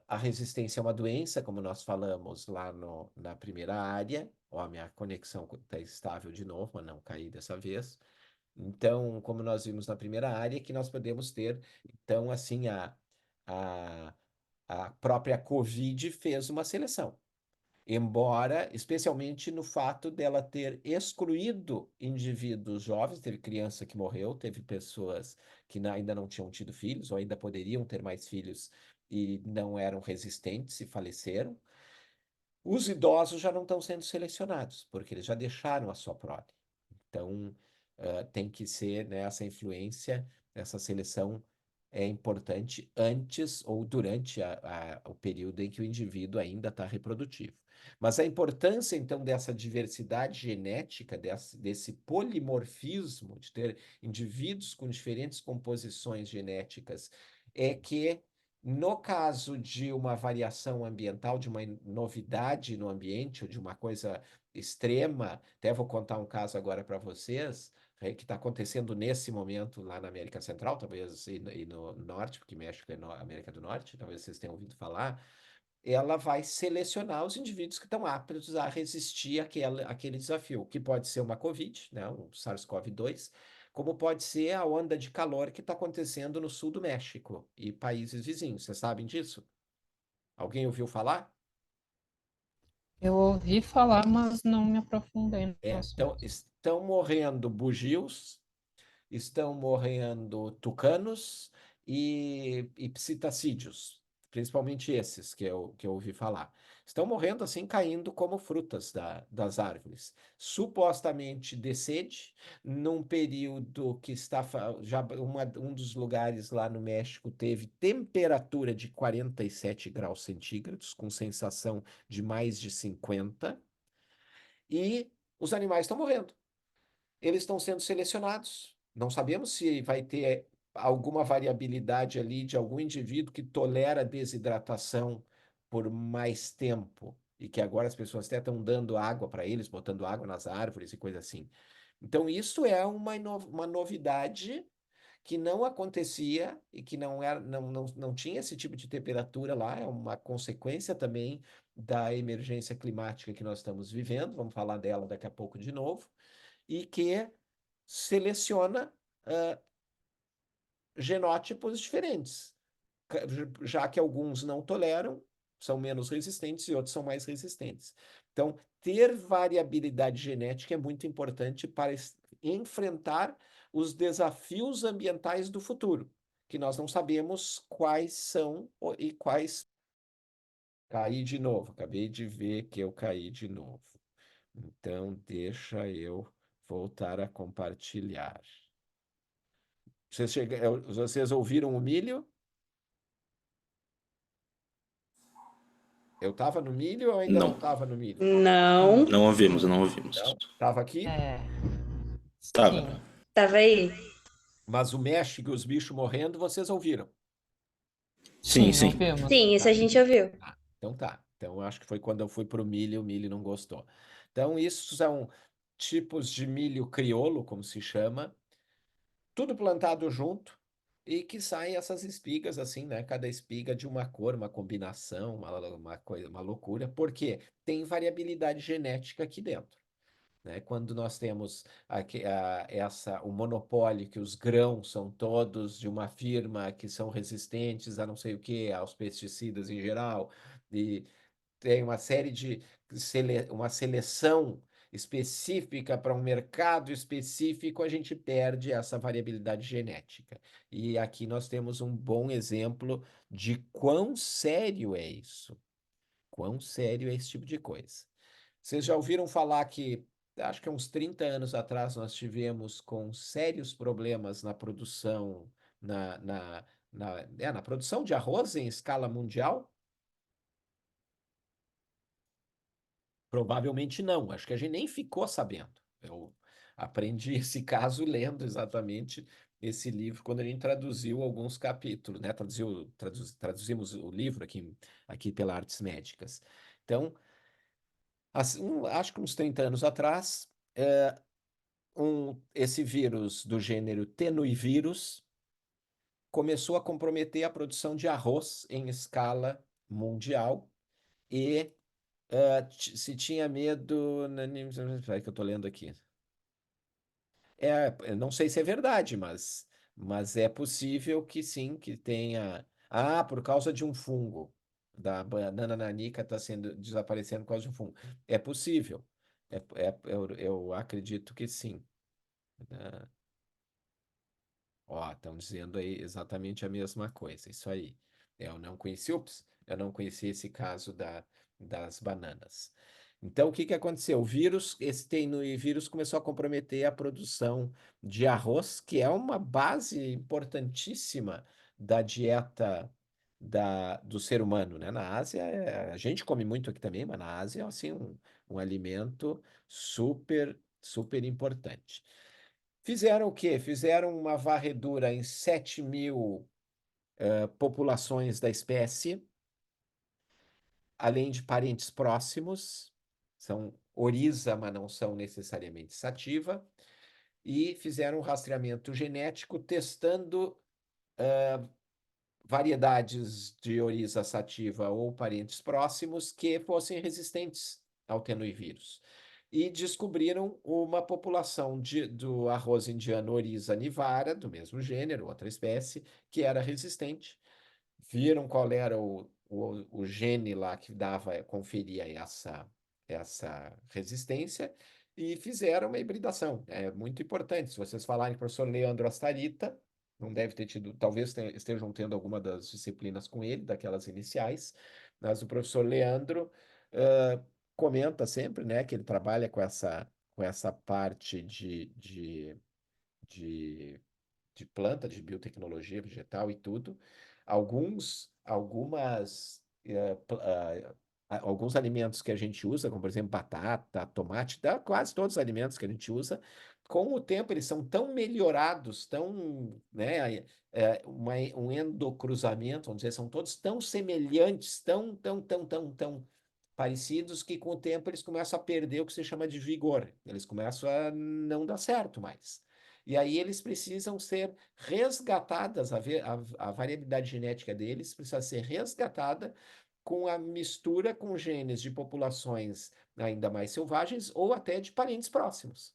a resistência a uma doença, como nós falamos lá na primeira área. Ó, a minha conexão está estável de novo, mas não caí dessa vez. Então, como nós vimos na primeira área, que nós podemos ter, então, assim, a, a própria Covid fez uma seleção. Embora, especialmente no fato dela ter excluído indivíduos jovens, teve criança que morreu, teve pessoas que ainda não tinham tido filhos, ou ainda poderiam ter mais filhos e não eram resistentes e faleceram. Os idosos já não estão sendo selecionados, porque eles já deixaram a sua prole. Então, tem que ser, né, essa influência, essa seleção é importante antes ou durante o período em que o indivíduo ainda está reprodutivo. Mas a importância, então, dessa diversidade genética, desse polimorfismo, de ter indivíduos com diferentes composições genéticas, é que, no caso de uma variação ambiental, de uma novidade no ambiente, ou de uma coisa extrema, até vou contar um caso agora para vocês, que está acontecendo nesse momento lá na América Central, talvez e no Norte, porque México é América do Norte, talvez vocês tenham ouvido falar, ela vai selecionar os indivíduos que estão aptos a resistir àquele desafio, que pode ser uma Covid, né, um SARS-CoV-2, como pode ser a onda de calor que está acontecendo no sul do México e países vizinhos. Vocês sabem disso? Alguém ouviu falar? Eu ouvi falar, mas não me aprofundei no Então, assunto. estão morrendo bugios, estão morrendo tucanos e psitacídeos, principalmente esses que eu ouvi falar. Estão morrendo assim, caindo como frutas das árvores, supostamente de sede, num período que já um dos lugares lá no México teve temperatura de 47 graus centígrados, com sensação de mais de 50, e os animais estão morrendo. Eles estão sendo selecionados. Não sabemos se vai ter alguma variabilidade ali de algum indivíduo que tolera desidratação por mais tempo e que agora as pessoas até estão dando água para eles, botando água nas árvores e coisa assim. Então, isso é uma novidade que não acontecia e que não tinha esse tipo de temperatura lá, é uma consequência também da emergência climática que nós estamos vivendo, vamos falar dela daqui a pouco de novo, e que seleciona genótipos diferentes, já que alguns não toleram, são menos resistentes e outros são mais resistentes. Então, ter variabilidade genética é muito importante para enfrentar os desafios ambientais do futuro, que nós não sabemos quais são e quais. Caí de novo, acabei de ver que eu caí de novo. Então, deixa eu voltar a compartilhar. Vocês ouviram o milho? Eu estava no milho ou ainda não Não, estava no milho? Não, não ouvimos, não ouvimos. Não, estava aqui, É, Tava. sim. tava aí. mas o México e os bichos morrendo, vocês ouviram. Sim, Sim, sim. ouvimos. Sim, isso Tá, a gente ouviu. tá. Então tá. Então eu acho que foi quando eu fui para o milho não gostou. Então, isso são tipos de milho crioulo, como se chama, tudo plantado junto e que saem essas espigas assim, né? Cada espiga de uma cor, uma combinação, uma coisa, uma loucura, porque tem variabilidade genética aqui dentro. Né? Quando nós temos o monopólio que os grãos são todos de uma firma que são resistentes a não sei o que, aos pesticidas em geral, e tem uma série de uma seleção específica para um mercado específico, a gente perde essa variabilidade genética. E aqui nós temos um bom exemplo de quão sério é isso. Quão sério é esse tipo de coisa. Vocês já ouviram falar que, acho que há uns 30 anos atrás, nós tivemos com sérios problemas na produção, na produção de arroz em escala mundial? Provavelmente não, acho que a gente nem ficou sabendo. Eu aprendi esse caso lendo exatamente esse livro quando a gente traduziu alguns capítulos, né? Traduzimos o livro aqui pela Artes Médicas. Então, acho que uns 30 anos atrás, esse vírus do gênero tenuivírus começou a comprometer a produção de arroz em escala mundial e se tinha medo. Peraí que eu estou lendo aqui. Eu não sei se é verdade, mas é possível que sim, que tenha. Ah, por causa de um fungo. Da banana nanica está sendo desaparecendo por causa de um fungo. É possível. Eu acredito que sim. Ah, ó, estão dizendo aí exatamente a mesma coisa. Isso aí. Eu não conheci, ups, eu não conheci esse caso das bananas. Então, o que que aconteceu? O vírus, esse vírus começou a comprometer a produção de arroz, que é uma base importantíssima da dieta do ser humano, né? Na Ásia, a gente come muito aqui também, mas na Ásia é assim, um alimento super, super importante. Fizeram o quê? Fizeram uma varredura em 7.000 populações da espécie, além de parentes próximos, são oriza, mas não são necessariamente sativa, e fizeram um rastreamento genético testando variedades de oriza sativa ou parentes próximos que fossem resistentes ao tenuivírus. E descobriram uma população do arroz indiano Oriza nivara, do mesmo gênero, outra espécie, que era resistente. Viram qual era o gene lá que conferia essa resistência e fizeram uma hibridação. É muito importante. Se vocês falarem com o professor Leandro Astarita, não deve ter tido, talvez estejam tendo alguma das disciplinas com ele, daquelas iniciais, mas o professor Leandro comenta sempre, né, que ele trabalha com essa parte de de planta, de biotecnologia vegetal e tudo, alguns alimentos que a gente usa, como por exemplo batata, tomate, quase todos os alimentos que a gente usa, com o tempo eles são tão melhorados, tão, né, um endocruzamento, vamos dizer, são todos tão semelhantes, tão parecidos que com o tempo eles começam a perder o que se chama de vigor, eles começam a não dar certo mais. E aí eles precisam ser resgatadas, a variabilidade genética deles precisa ser resgatada com a mistura com genes de populações ainda mais selvagens ou até de parentes próximos.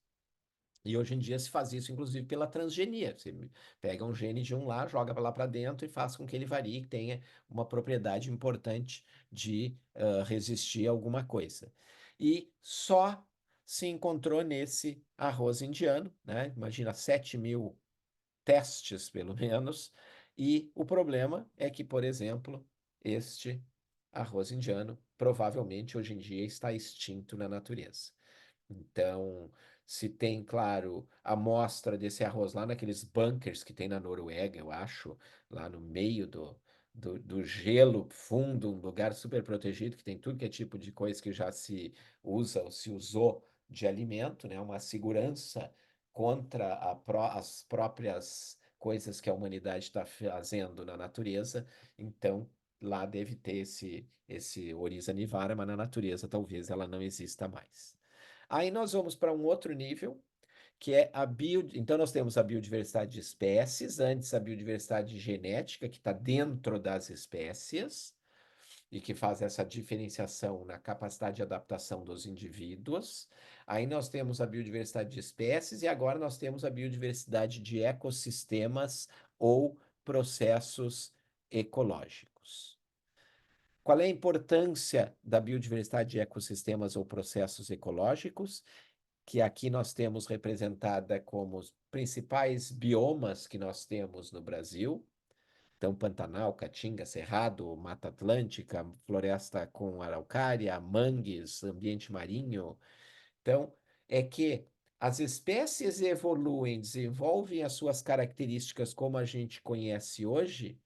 E hoje em dia se faz isso, inclusive, pela transgenia. Você pega um gene de um lá, joga lá para dentro e faz com que ele varie, que tenha uma propriedade importante de resistir a alguma coisa. E só se encontrou nesse arroz indiano, né? Imagina 7.000 testes, pelo menos. E o problema é que, por exemplo, este arroz indiano provavelmente hoje em dia está extinto na natureza. Então, se tem, claro, a amostra desse arroz lá naqueles bunkers que tem na Noruega, eu acho, lá no meio do gelo fundo, um lugar super protegido, que tem tudo que é tipo de coisa que já se usa ou se usou de alimento, né? Uma segurança contra as próprias coisas que a humanidade está fazendo na natureza. Então, lá deve ter esse Oriza nivara, mas na natureza talvez ela não exista mais. Aí nós vamos para um outro nível, que é Então, nós temos a biodiversidade de espécies, antes a biodiversidade genética, que está dentro das espécies, e que faz essa diferenciação na capacidade de adaptação dos indivíduos. Aí nós temos a biodiversidade de espécies, e agora nós temos a biodiversidade de ecossistemas ou processos ecológicos. Qual é a importância da biodiversidade de ecossistemas ou processos ecológicos? Que aqui nós temos representada como os principais biomas que nós temos no Brasil. Então, Pantanal, Caatinga, Cerrado, Mata Atlântica, floresta com araucária, mangues, ambiente marinho. Então, é que as espécies evoluem, desenvolvem as suas características como a gente conhece hoje,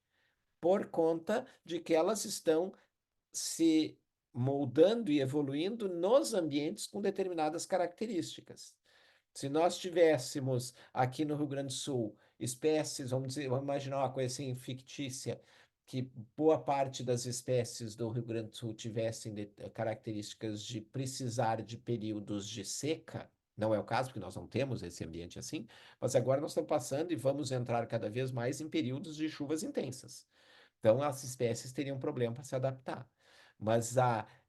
por conta de que elas estão se moldando e evoluindo nos ambientes com determinadas características. Se nós tivéssemos aqui no Rio Grande do Sul espécies, vamos dizer, vamos imaginar uma coisa assim fictícia, que boa parte das espécies do Rio Grande do Sul tivessem características de precisar de períodos de seca, não é o caso, porque nós não temos esse ambiente assim, mas agora nós estamos passando e vamos entrar cada vez mais em períodos de chuvas intensas. Então, as espécies teriam problema para se adaptar. Mas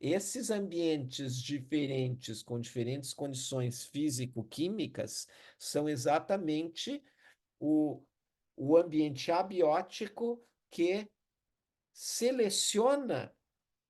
esses ambientes diferentes, com diferentes condições físico-químicas, são exatamente o, o ambiente abiótico que seleciona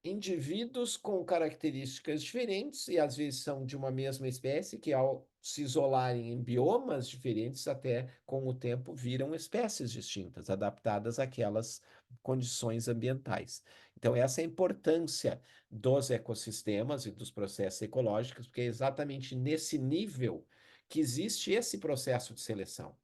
indivíduos com características diferentes, e às vezes são de uma mesma espécie, que ao se isolarem em biomas diferentes, até com o tempo viram espécies distintas, adaptadas àquelas condições ambientais. Então, essa é a importância dos ecossistemas e dos processos ecológicos, porque é exatamente nesse nível que existe esse processo de seleção.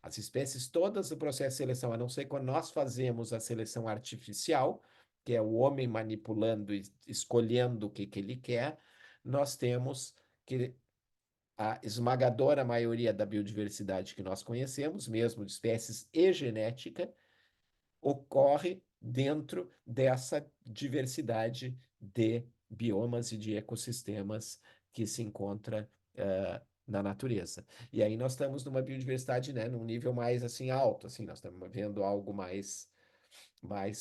As espécies todas do processo de seleção, a não ser quando nós fazemos a seleção artificial, que é o homem manipulando e escolhendo o que ele quer, nós temos que a esmagadora maioria da biodiversidade que nós conhecemos, mesmo de espécies e genética, ocorre dentro dessa diversidade de biomas e de ecossistemas que se encontra na natureza. E aí nós estamos numa biodiversidade, né, num nível mais assim alto, assim, nós estamos vendo algo mais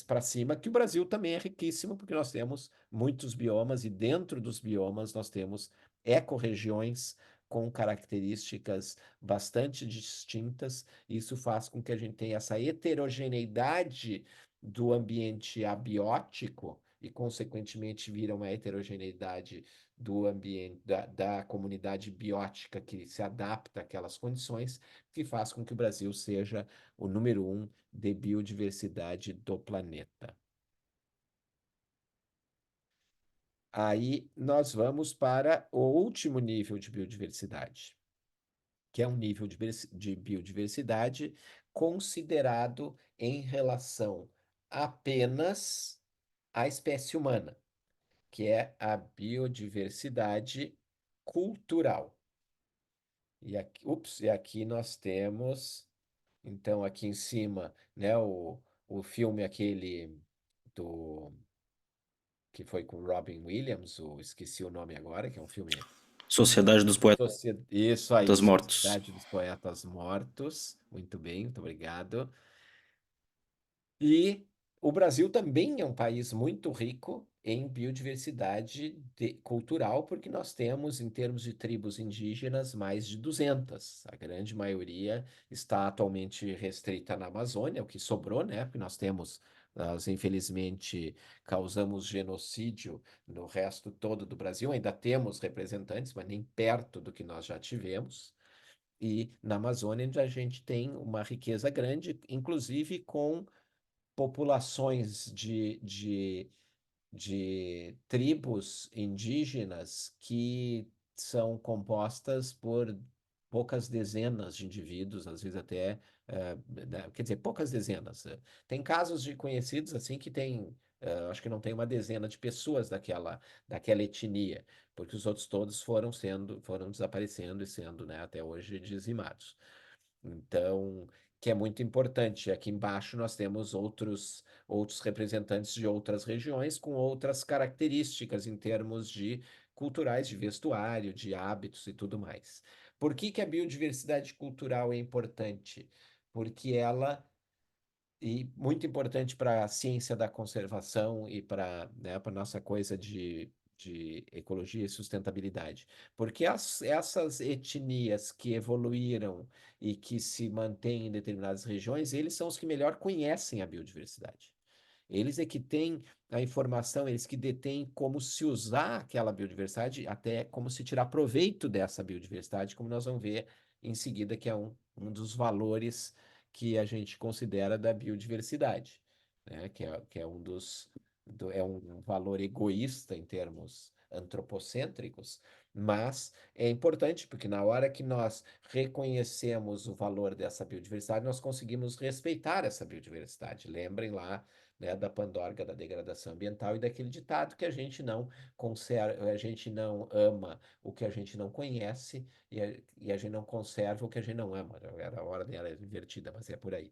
para cima, que o Brasil também é riquíssimo, porque nós temos muitos biomas e dentro dos biomas nós temos ecorregiões com características bastante distintas. Isso faz com que a gente tenha essa heterogeneidade do ambiente abiótico e, consequentemente, vira uma heterogeneidade do ambiente da comunidade biótica que se adapta àquelas condições, que faz com que o Brasil seja o número 1 de biodiversidade do planeta. Aí nós vamos para o último nível de biodiversidade, que é um nível de biodiversidade considerado em relação apenas à espécie humana, que é a biodiversidade cultural. E aqui nós temos, então, aqui em cima, né, o filme aquele do que foi com Robin Williams, esqueci o nome agora, que é um filme. Sociedade dos Poetas Isso aí, Mortos. Sociedade dos Poetas Mortos. Muito bem, muito obrigado. E o Brasil também é um país muito rico em biodiversidade cultural, porque nós temos, em termos de tribos indígenas, mais de 200. A grande maioria está atualmente restrita na Amazônia, o que sobrou, né? Porque nós infelizmente causamos genocídio no resto todo do Brasil, ainda temos representantes, mas nem perto do que nós já tivemos. E na Amazônia a gente tem uma riqueza grande, inclusive com populações de tribos indígenas que são compostas por poucas dezenas de indivíduos, às vezes até, quer dizer, poucas dezenas. Tem casos de conhecidos assim que tem, acho que não tem uma dezena de pessoas daquela etnia, porque os outros todos foram desaparecendo e sendo, né, até hoje dizimados. Então, que é muito importante. Aqui embaixo nós temos outros representantes de outras regiões com outras características em termos de culturais, de vestuário, de hábitos e tudo mais. Por que que a biodiversidade cultural é importante? Porque ela e muito importante para a ciência da conservação e para, né, para nossa coisa de ecologia e sustentabilidade. Porque essas etnias que evoluíram e que se mantêm em determinadas regiões, eles são os que melhor conhecem a biodiversidade. Eles é que têm a informação, eles que detêm como se usar aquela biodiversidade, até como se tirar proveito dessa biodiversidade, como nós vamos ver em seguida, que é um dos valores que a gente considera da biodiversidade, né? Que é é um valor egoísta em termos antropocêntricos, mas é importante porque na hora que nós reconhecemos o valor dessa biodiversidade, nós conseguimos respeitar essa biodiversidade. Lembrem lá, né, da pandorga da degradação ambiental e daquele ditado que a gente não conserva, a gente não ama o que a gente não conhece e a gente não conserva o que a gente não ama. A ordem era invertida, mas é por aí.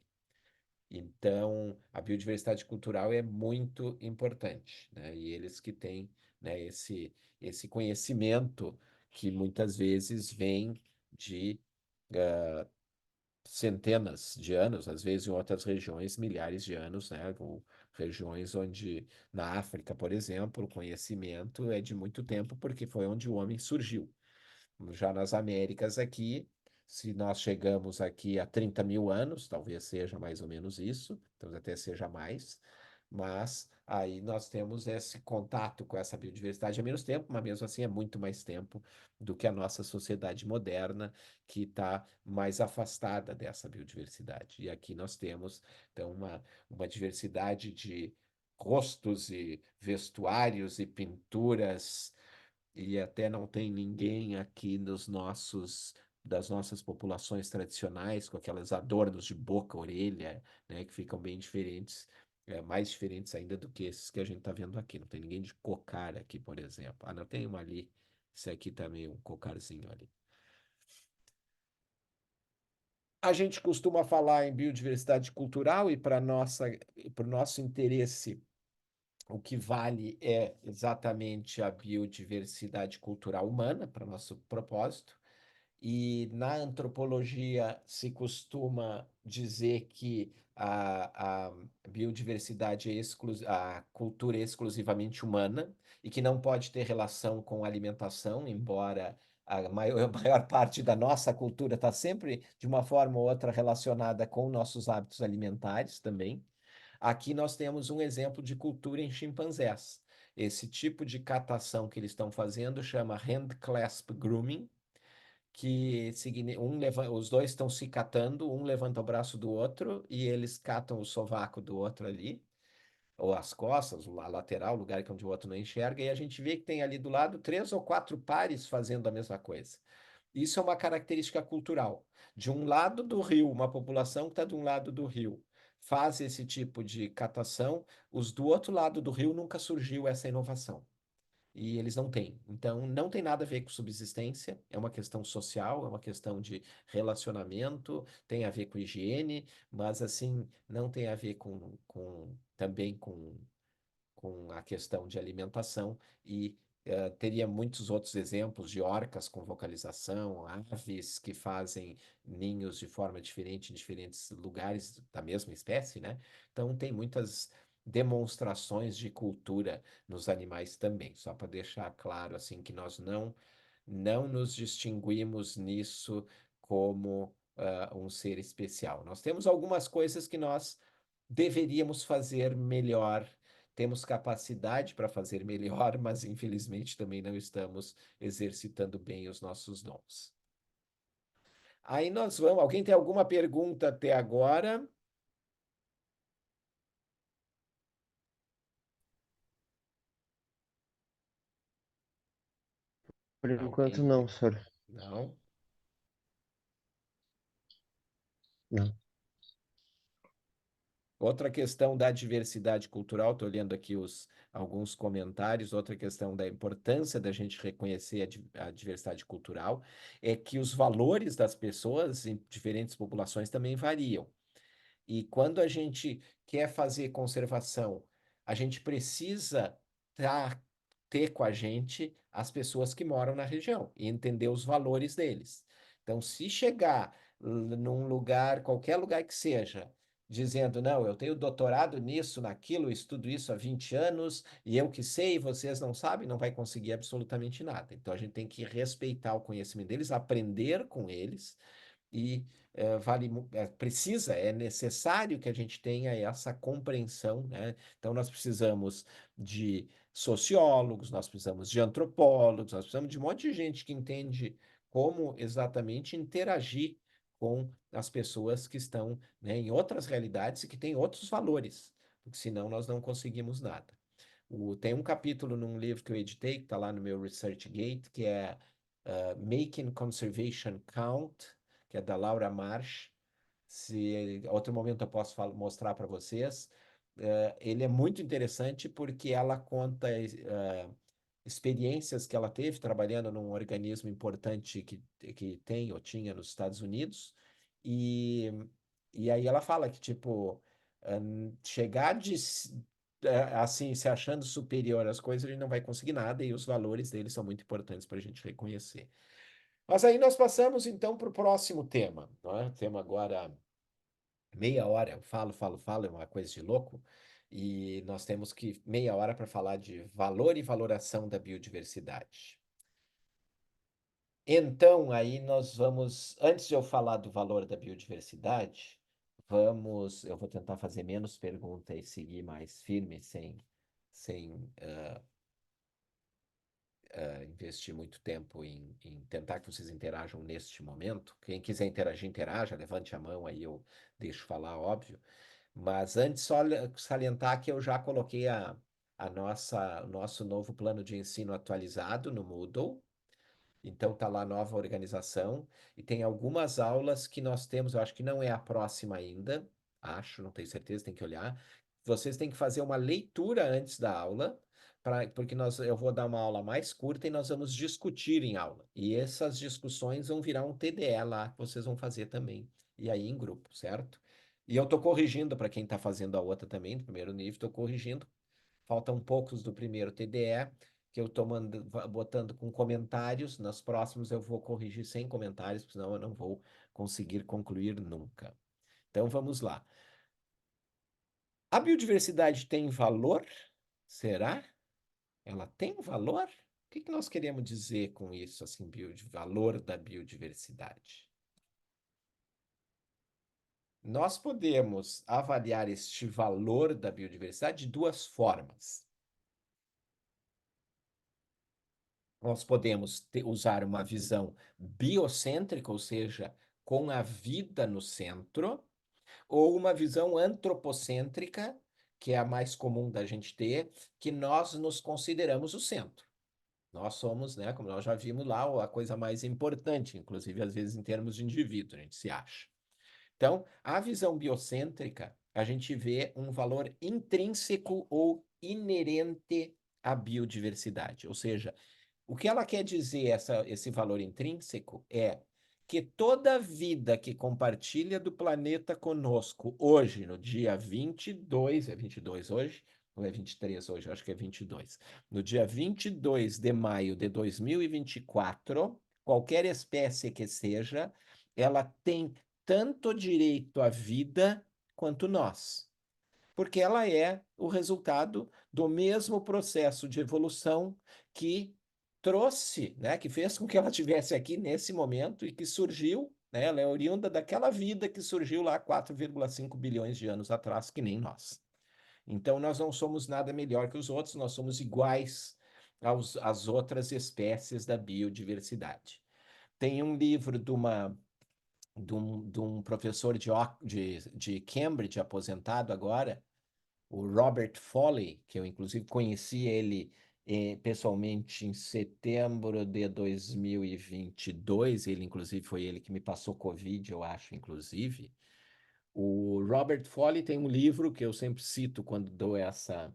Então, a biodiversidade cultural é muito importante, né? E eles que têm, né, esse conhecimento que muitas vezes vem de centenas de anos, às vezes em outras regiões, milhares de anos, né? Ou regiões onde, na África, por exemplo, o conhecimento é de muito tempo, porque foi onde o homem surgiu. Já nas Américas aqui, se nós chegamos aqui a 30 mil anos, talvez seja mais ou menos isso, talvez até seja mais, mas aí nós temos esse contato com essa biodiversidade há menos tempo, mas mesmo assim é muito mais tempo do que a nossa sociedade moderna, que está mais afastada dessa biodiversidade. E aqui nós temos, então, uma diversidade de rostos e vestuários e pinturas e até não tem ninguém aqui das nossas populações tradicionais com aqueles adornos de boca, orelha, né, que ficam bem diferentes, mais diferentes ainda do que esses que a gente está vendo aqui. Não tem ninguém de cocar aqui, por exemplo. Ah, não, tem uma ali. Esse aqui também, um cocarzinho ali. A gente costuma falar em biodiversidade cultural e para o nosso interesse o que vale é exatamente a biodiversidade cultural humana, para nosso propósito. E na antropologia se costuma dizer que a biodiversidade a cultura é exclusivamente humana e que não pode ter relação com alimentação, embora a maior, a maior parte da nossa cultura está sempre, de uma forma ou outra, relacionada com nossos hábitos alimentares também. Aqui nós temos um exemplo de cultura em chimpanzés. Esse tipo de catação que eles estão fazendo chama hand clasp grooming, que os dois estão se catando, um levanta o braço do outro e eles catam o sovaco do outro ali, ou as costas, a lateral, o lugar que onde o outro não enxerga, e a gente vê que tem ali do lado 3 ou 4 pares fazendo a mesma coisa. Isso é uma característica cultural. De um lado do rio, uma população que está de um lado do rio faz esse tipo de catação, os do outro lado do rio nunca surgiu essa inovação. E eles não têm. Então, não tem nada a ver com subsistência, é uma questão social, é uma questão de relacionamento, tem a ver com higiene, mas assim, não tem a ver também com a questão de alimentação e teria muitos outros exemplos de orcas com vocalização, aves que fazem ninhos de forma diferente em diferentes lugares da mesma espécie, né? Então tem muitas demonstrações de cultura nos animais também, só para deixar claro assim que nós não nos distinguimos nisso como um ser especial. Nós temos algumas coisas que nós deveríamos fazer melhor, temos capacidade para fazer melhor, mas infelizmente também não estamos exercitando bem os nossos dons. Aí nós vamos. Alguém tem alguma pergunta até agora? Por enquanto Alguém não, tem? senhor. Não? Não. Outra questão da diversidade cultural, estou olhando aqui alguns comentários, outra questão da importância da gente reconhecer a diversidade cultural é que os valores das pessoas em diferentes populações também variam. E quando a gente quer fazer conservação, a gente precisa ter com a gente as pessoas que moram na região e entender os valores deles. Então, se chegar num lugar, qualquer lugar que seja, dizendo, não, eu tenho doutorado nisso, naquilo, estudo isso há 20 anos, e eu que sei, vocês não sabem, não vai conseguir absolutamente nada. Então, a gente tem que respeitar o conhecimento deles, aprender com eles, e é necessário que a gente tenha essa compreensão, né? Então, nós precisamos de sociólogos, nós precisamos de antropólogos, nós precisamos de um monte de gente que entende como exatamente interagir com as pessoas que estão, né, em outras realidades e que têm outros valores, porque senão nós não conseguimos nada. Tem um capítulo num livro que eu editei, que está lá no meu ResearchGate, que é Making Conservation Count, que é da Laura Marsh. Se outro momento eu posso mostrar para vocês. Ele é muito interessante porque ela conta experiências que ela teve trabalhando num organismo importante que tem ou tinha nos Estados Unidos. E, e aí ela fala que, tipo, chegar assim, se achando superior às coisas, a gente não vai conseguir nada e os valores deles são muito importantes para a gente reconhecer. Mas aí nós passamos, então, para o próximo tema. Não é? Tema agora meia hora, eu falo, é uma coisa de louco. E nós temos que meia hora para falar de valor e valoração da biodiversidade. Então, aí nós vamos, antes de eu falar do valor da biodiversidade, eu vou tentar fazer menos perguntas e seguir mais firme, sem investir muito tempo em tentar que vocês interajam neste momento. Quem quiser interagir, interaja, levante a mão aí, eu deixo falar, óbvio. Mas antes, só salientar que eu já coloquei o nosso novo plano de ensino atualizado no Moodle. Então tá lá a nova organização e tem algumas aulas que nós temos, eu acho que não é a próxima ainda, não tenho certeza, tem que olhar. Vocês têm que fazer uma leitura antes da aula, porque eu vou dar uma aula mais curta e nós vamos discutir em aula. E essas discussões vão virar um TDE lá, que vocês vão fazer também, e aí em grupo, certo? E eu estou corrigindo para quem está fazendo a outra também, do primeiro nível, estou corrigindo. Faltam poucos do primeiro TDE, que eu estou botando com comentários. Nos próximos eu vou corrigir sem comentários, porque senão eu não vou conseguir concluir nunca. Então vamos lá. A biodiversidade tem valor? Será? Ela tem valor? O que nós queremos dizer com isso, assim, valor da biodiversidade? Nós podemos avaliar este valor da biodiversidade de duas formas. Nós podemos usar uma visão biocêntrica, ou seja, com a vida no centro, ou uma visão antropocêntrica, que é a mais comum da gente ter, que nós nos consideramos o centro. Nós somos, né, como nós já vimos lá, a coisa mais importante, inclusive às vezes em termos de indivíduo, a gente se acha. Então, a visão biocêntrica, a gente vê um valor intrínseco ou inerente à biodiversidade, ou seja, o que ela quer dizer, esse valor intrínseco, é que toda vida que compartilha do planeta conosco hoje, no dia 22, é 22 hoje? Ou é 23 hoje? Acho que é 22. No dia 22 de maio de 2024, qualquer espécie que seja, ela tem tanto direito à vida quanto nós, porque ela é o resultado do mesmo processo de evolução que trouxe, né, que fez com que ela estivesse aqui nesse momento e que surgiu, né, ela é oriunda daquela vida que surgiu lá 4,5 bilhões de anos atrás, que nem nós. Então, nós não somos nada melhor que os outros, nós somos iguais às outras espécies da biodiversidade. Tem um livro de um professor de Cambridge, aposentado agora, o Robert Foley, que eu inclusive conheci ele pessoalmente em setembro de 2022, ele inclusive foi ele que me passou Covid, eu acho, inclusive. O Robert Foley tem um livro que eu sempre cito quando dou essa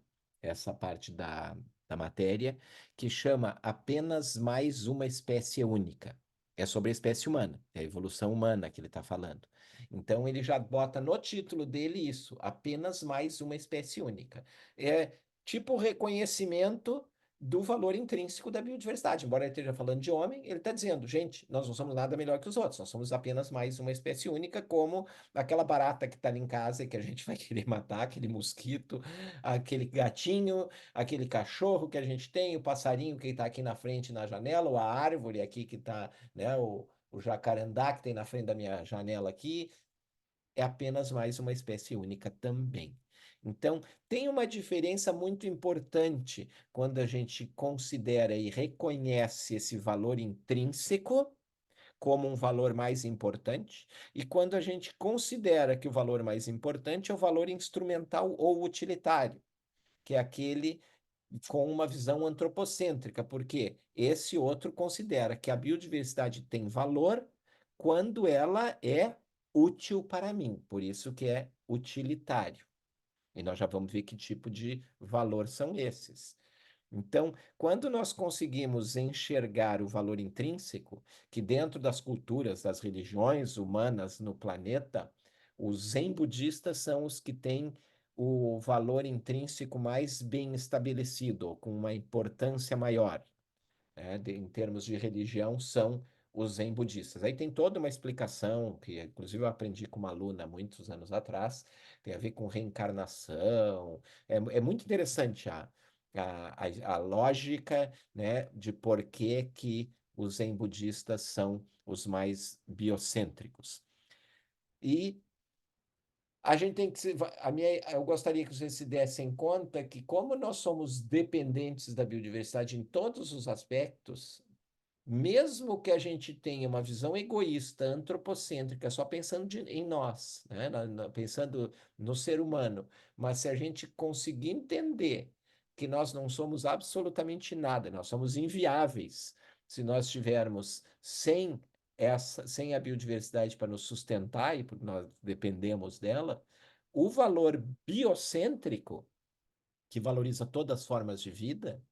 parte da matéria, que chama Apenas Mais Uma Espécie Única. É sobre a espécie humana, é a evolução humana que ele está falando. Então, ele já bota no título dele isso, apenas mais uma espécie única. É tipo reconhecimento do valor intrínseco da biodiversidade. Embora ele esteja falando de homem, ele está dizendo, gente, nós não somos nada melhor que os outros, nós somos apenas mais uma espécie única, como aquela barata que está ali em casa e que a gente vai querer matar, aquele mosquito, aquele gatinho, aquele cachorro que a gente tem, o passarinho que está aqui na frente na janela, ou a árvore aqui que está, né, o jacarandá que tem na frente da minha janela aqui, é apenas mais uma espécie única também. Então, tem uma diferença muito importante quando a gente considera e reconhece esse valor intrínseco como um valor mais importante, e quando a gente considera que o valor mais importante é o valor instrumental ou utilitário, que é aquele com uma visão antropocêntrica, porque esse outro considera que a biodiversidade tem valor quando ela é útil para mim, por isso que é utilitário. E nós já vamos ver que tipo de valor são esses. Então, quando nós conseguimos enxergar o valor intrínseco, que dentro das culturas, das religiões humanas no planeta, os zen budistas são os que têm o valor intrínseco mais bem estabelecido, com uma importância maior, né, em termos de religião, são os zen budistas. Aí tem toda uma explicação, que inclusive eu aprendi com uma aluna muitos anos atrás, tem a ver com reencarnação. É muito interessante a lógica, né, de por que os zen budistas são os mais biocêntricos. E a gente tem que se, eu gostaria que vocês se dessem conta que, como nós somos dependentes da biodiversidade em todos os aspectos, mesmo que a gente tenha uma visão egoísta, antropocêntrica, só pensando em nós, né? Pensando no ser humano, mas se a gente conseguir entender que nós não somos absolutamente nada, nós somos inviáveis, se nós estivermos sem a biodiversidade para nos sustentar, e nós dependemos dela, o valor biocêntrico, que valoriza todas as formas de vida,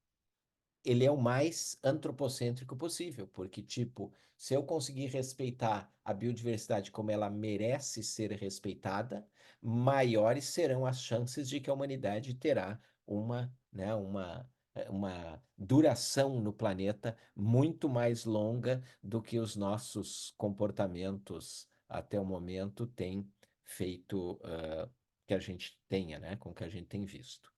ele é o mais antropocêntrico possível, porque, tipo, se eu conseguir respeitar a biodiversidade como ela merece ser respeitada, maiores serão as chances de que a humanidade terá uma duração no planeta muito mais longa do que os nossos comportamentos até o momento têm feito, que a gente tenha, né, com o que a gente tem visto.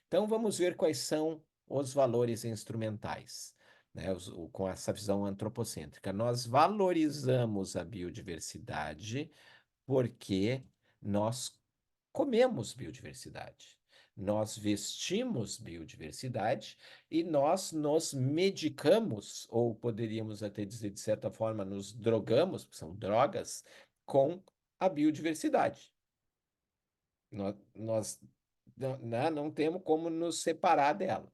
Então, vamos ver quais são os valores instrumentais, né, com essa visão antropocêntrica. Nós valorizamos a biodiversidade porque nós comemos biodiversidade, nós vestimos biodiversidade e nós nos medicamos, ou poderíamos até dizer, de certa forma, nos drogamos, porque são drogas, com a biodiversidade. Nós não temos como nos separar dela.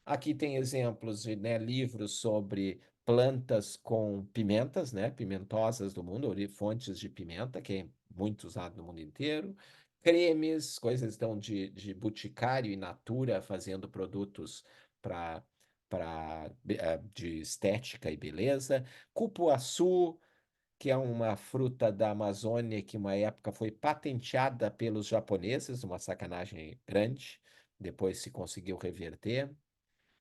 Aqui tem exemplos de, né, livros sobre plantas com pimentas, né, pimentosas do mundo, fontes de pimenta, que é muito usado no mundo inteiro. Cremes, coisas então de boticário e natura, fazendo produtos para de estética e beleza. Cupuaçu, que é uma fruta da Amazônia que uma época foi patenteada pelos japoneses, uma sacanagem grande, depois se conseguiu reverter.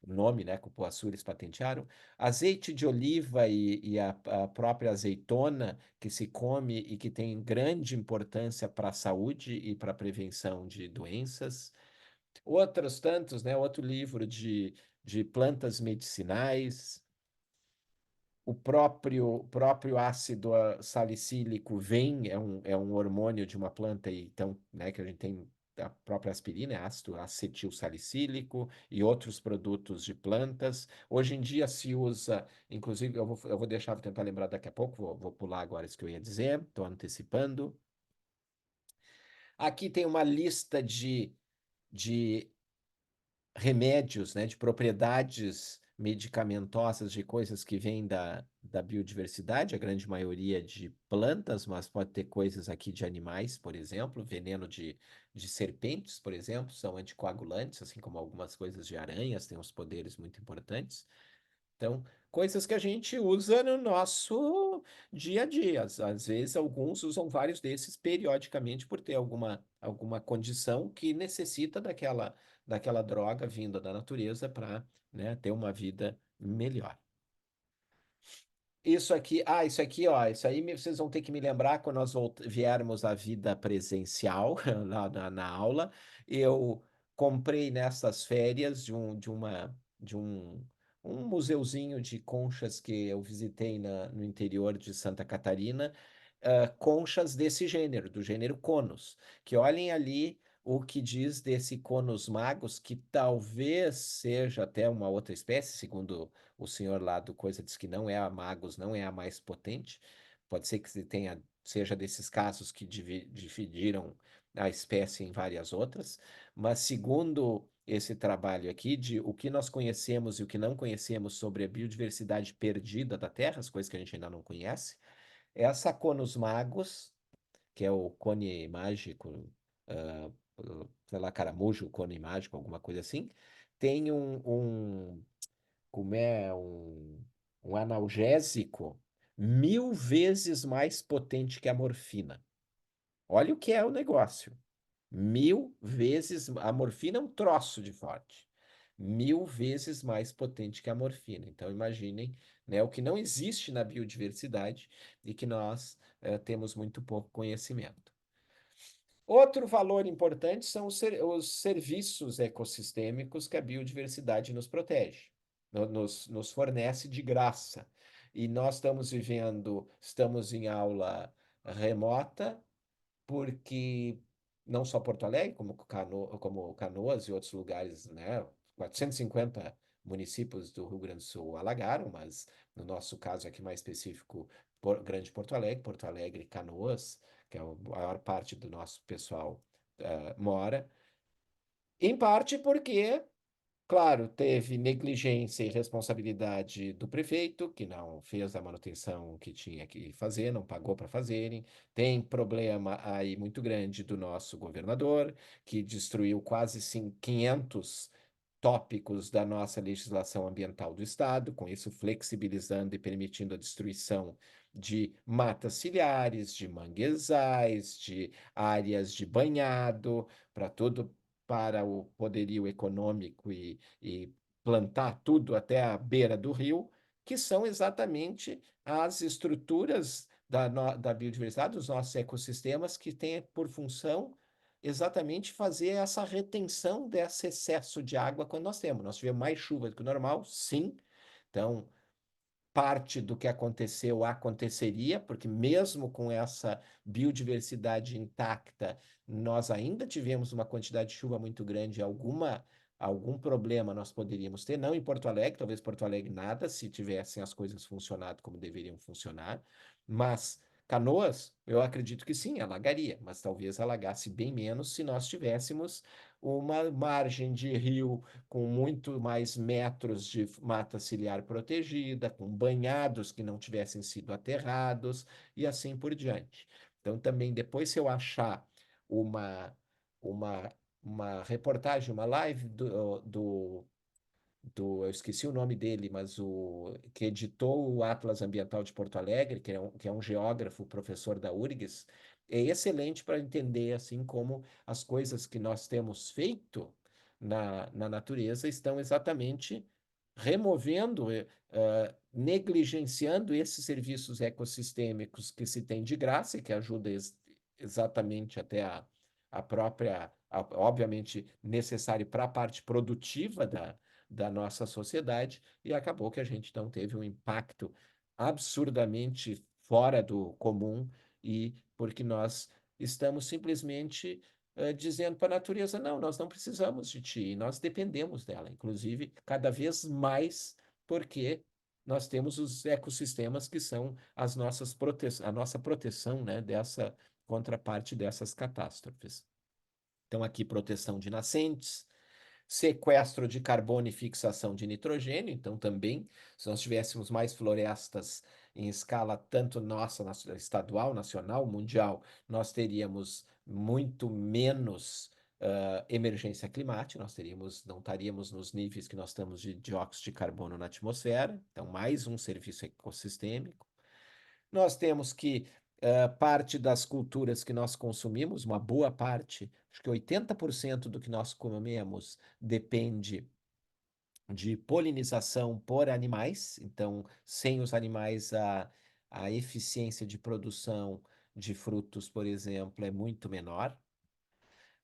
O nome, né, cupuaçu, eles patentearam. Azeite de oliva e a própria azeitona que se come e que tem grande importância para a saúde e para a prevenção de doenças. Outros tantos, né, outro livro de plantas medicinais. O próprio ácido salicílico é um hormônio de uma planta, então, né, que a gente tem a própria aspirina, é ácido acetil salicílico e outros produtos de plantas. Hoje em dia se usa, inclusive, eu vou deixar, vou tentar lembrar daqui a pouco, vou pular agora isso que eu ia dizer, estou antecipando. Aqui tem uma lista de remédios, né, de propriedades medicamentosas de coisas que vêm da biodiversidade, a grande maioria de plantas, mas pode ter coisas aqui de animais, por exemplo, veneno de serpentes, por exemplo, são anticoagulantes, assim como algumas coisas de aranhas, têm uns poderes muito importantes. Então, coisas que a gente usa no nosso dia a dia. Às vezes, alguns usam vários desses periodicamente por ter alguma condição que necessita daquela droga vinda da natureza para, né, ter uma vida melhor. Isso aqui, ó, isso aí vocês vão ter que me lembrar quando nós viermos à vida presencial, lá na aula. Eu comprei nessas férias de um museuzinho de conchas que eu visitei no interior de Santa Catarina, conchas desse gênero, do gênero Conus, que olhem ali o que diz desse Conus magus, que talvez seja até uma outra espécie, segundo o senhor lá do coisa, diz que não é a magus, não é a mais potente. Pode ser que se tenha, seja desses casos que dividiram a espécie em várias outras, mas segundo esse trabalho aqui, de o que nós conhecemos e o que não conhecemos sobre a biodiversidade perdida da Terra, as coisas que a gente ainda não conhece, essa Conus magus, que é o cone mágico, ah, sei lá, caramujo, cone mágico, alguma coisa assim, tem como é, um analgésico 1000 vezes mais potente que a morfina. Olha o que é o negócio. 1000 vezes, a morfina é um troço de forte. 1000 vezes mais potente que a morfina. Então, imaginem, né, o que não existe na biodiversidade e que nós temos muito pouco conhecimento. Outro valor importante são os serviços ecossistêmicos que a biodiversidade nos protege, nos fornece de graça. E nós estamos em aula remota, porque não só Porto Alegre, como Canoas e outros lugares, né? 450 municípios do Rio Grande do Sul alagaram, mas no nosso caso aqui mais específico, Grande Porto Alegre e Canoas, que é a maior parte do nosso pessoal mora, em parte porque, claro, teve negligência e responsabilidade do prefeito, que não fez a manutenção que tinha que fazer, não pagou para fazerem. Tem problema aí muito grande do nosso governador, que destruiu quase 500 tópicos da nossa legislação ambiental do Estado, com isso flexibilizando e permitindo a destruição de matas ciliares, de manguezais, de áreas de banhado, para tudo para o poderio econômico e plantar tudo até a beira do rio, que são exatamente as estruturas da biodiversidade, dos nossos ecossistemas, que têm por função exatamente fazer essa retenção desse excesso de água quando nós temos. Nós tivemos mais chuva do que o normal, sim. Então, parte do que aconteceu aconteceria, porque mesmo com essa biodiversidade intacta, nós ainda tivemos uma quantidade de chuva muito grande, algum problema nós poderíamos ter, não em Porto Alegre, talvez Porto Alegre nada, se tivessem as coisas funcionado como deveriam funcionar, mas Canoas, eu acredito que sim, alagaria, mas talvez alagasse bem menos se nós tivéssemos uma margem de rio com muito mais metros de mata ciliar protegida, com banhados que não tivessem sido aterrados e assim por diante. Então, também, depois, se eu achar uma, uma, uma reportagem, uma live eu esqueci o nome dele, mas o que editou o Atlas Ambiental de Porto Alegre, que é um geógrafo, professor da URGS, é excelente para entender assim como as coisas que nós temos feito na natureza estão exatamente removendo, negligenciando esses serviços ecossistêmicos que se tem de graça e que ajuda exatamente até a própria, obviamente, necessário para a parte produtiva da nossa sociedade, e acabou que a gente então teve um impacto absurdamente fora do comum, e porque nós estamos simplesmente dizendo para a natureza, não, nós não precisamos de ti, nós dependemos dela, inclusive cada vez mais, porque nós temos os ecossistemas que são a nossa proteção, né, dessa contraparte dessas catástrofes. Então, aqui, proteção de nascentes, sequestro de carbono e fixação de nitrogênio. Então, também, se nós tivéssemos mais florestas em escala tanto nossa, estadual, nacional, mundial, nós teríamos muito menos emergência climática, não estaríamos nos níveis que nós estamos de dióxido de carbono na atmosfera. Então, mais um serviço ecossistêmico. Nós temos que parte das culturas que nós consumimos, uma boa parte, acho que 80% do que nós comemos depende de polinização por animais. Então, sem os animais, a eficiência de produção de frutos, por exemplo, é muito menor.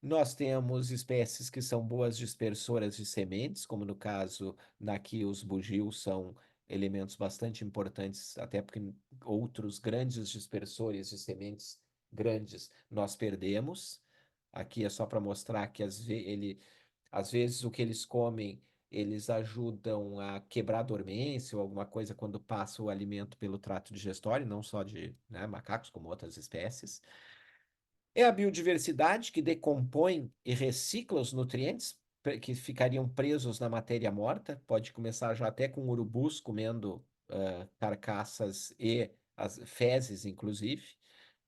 Nós temos espécies que são boas dispersoras de sementes, como no caso, aqui os bugios são elementos bastante importantes, até porque outros grandes dispersores de sementes grandes nós perdemos. Aqui é só para mostrar que às vezes o que eles comem, eles ajudam a quebrar a dormência ou alguma coisa quando passa o alimento pelo trato digestório, não só de, né, macacos, como outras espécies. É a biodiversidade que decompõe e recicla os nutrientes que ficariam presos na matéria morta. Pode começar já até com urubus comendo carcaças e as fezes, inclusive,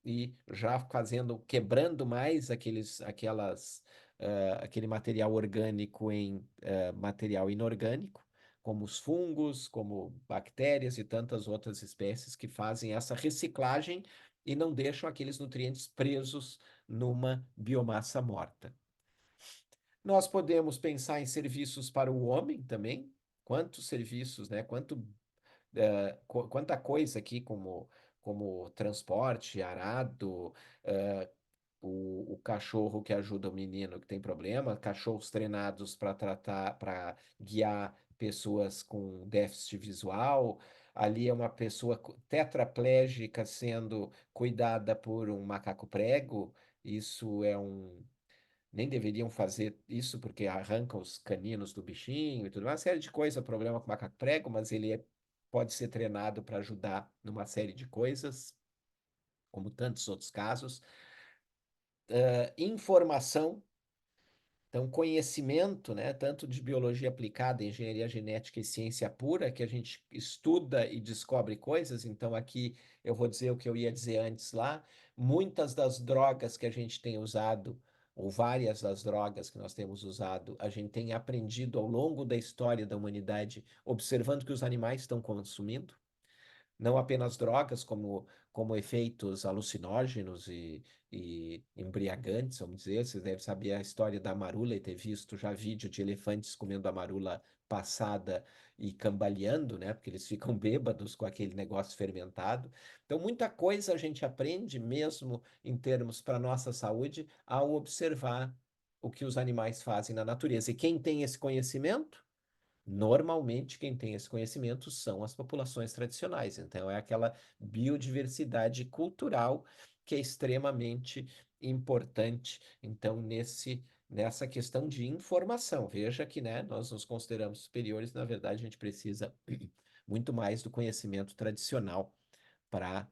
e já fazendo, quebrando mais aquele material orgânico em material inorgânico, como os fungos, como bactérias e tantas outras espécies que fazem essa reciclagem e não deixam aqueles nutrientes presos numa biomassa morta. Nós podemos pensar em serviços para o homem também. Quantos serviços, né? Quanta coisa aqui, como transporte, arado, o cachorro que ajuda o menino que tem problema, cachorros treinados para tratar, para guiar pessoas com déficit visual. Ali é uma pessoa tetraplégica sendo cuidada por um macaco prego. Isso é um. Nem deveriam fazer isso porque arrancam os caninos do bichinho e tudo, uma série de coisas, problema com o macaco prego, mas pode ser treinado para ajudar numa série de coisas, como tantos outros casos. Informação, então conhecimento, né, tanto de biologia aplicada, engenharia genética e ciência pura, que a gente estuda e descobre coisas. Então aqui eu vou dizer o que eu ia dizer antes lá. Muitas das drogas que a gente tem usado, ou várias das drogas que nós temos usado, a gente tem aprendido ao longo da história da humanidade, observando que os animais estão consumindo. Não apenas drogas, como efeitos alucinógenos e embriagantes, vamos dizer. Vocês devem saber a história da marula e ter visto já vídeo de elefantes comendo a marula passada e cambaleando, né? Porque eles ficam bêbados com aquele negócio fermentado. Então, muita coisa a gente aprende, mesmo em termos para nossa saúde, ao observar o que os animais fazem na natureza. E quem tem esse conhecimento? Normalmente, quem tem esse conhecimento são as populações tradicionais. Então, é aquela biodiversidade cultural que é extremamente importante. Então, nessa questão de informação, veja que, né, nós nos consideramos superiores, na verdade, a gente precisa muito mais do conhecimento tradicional para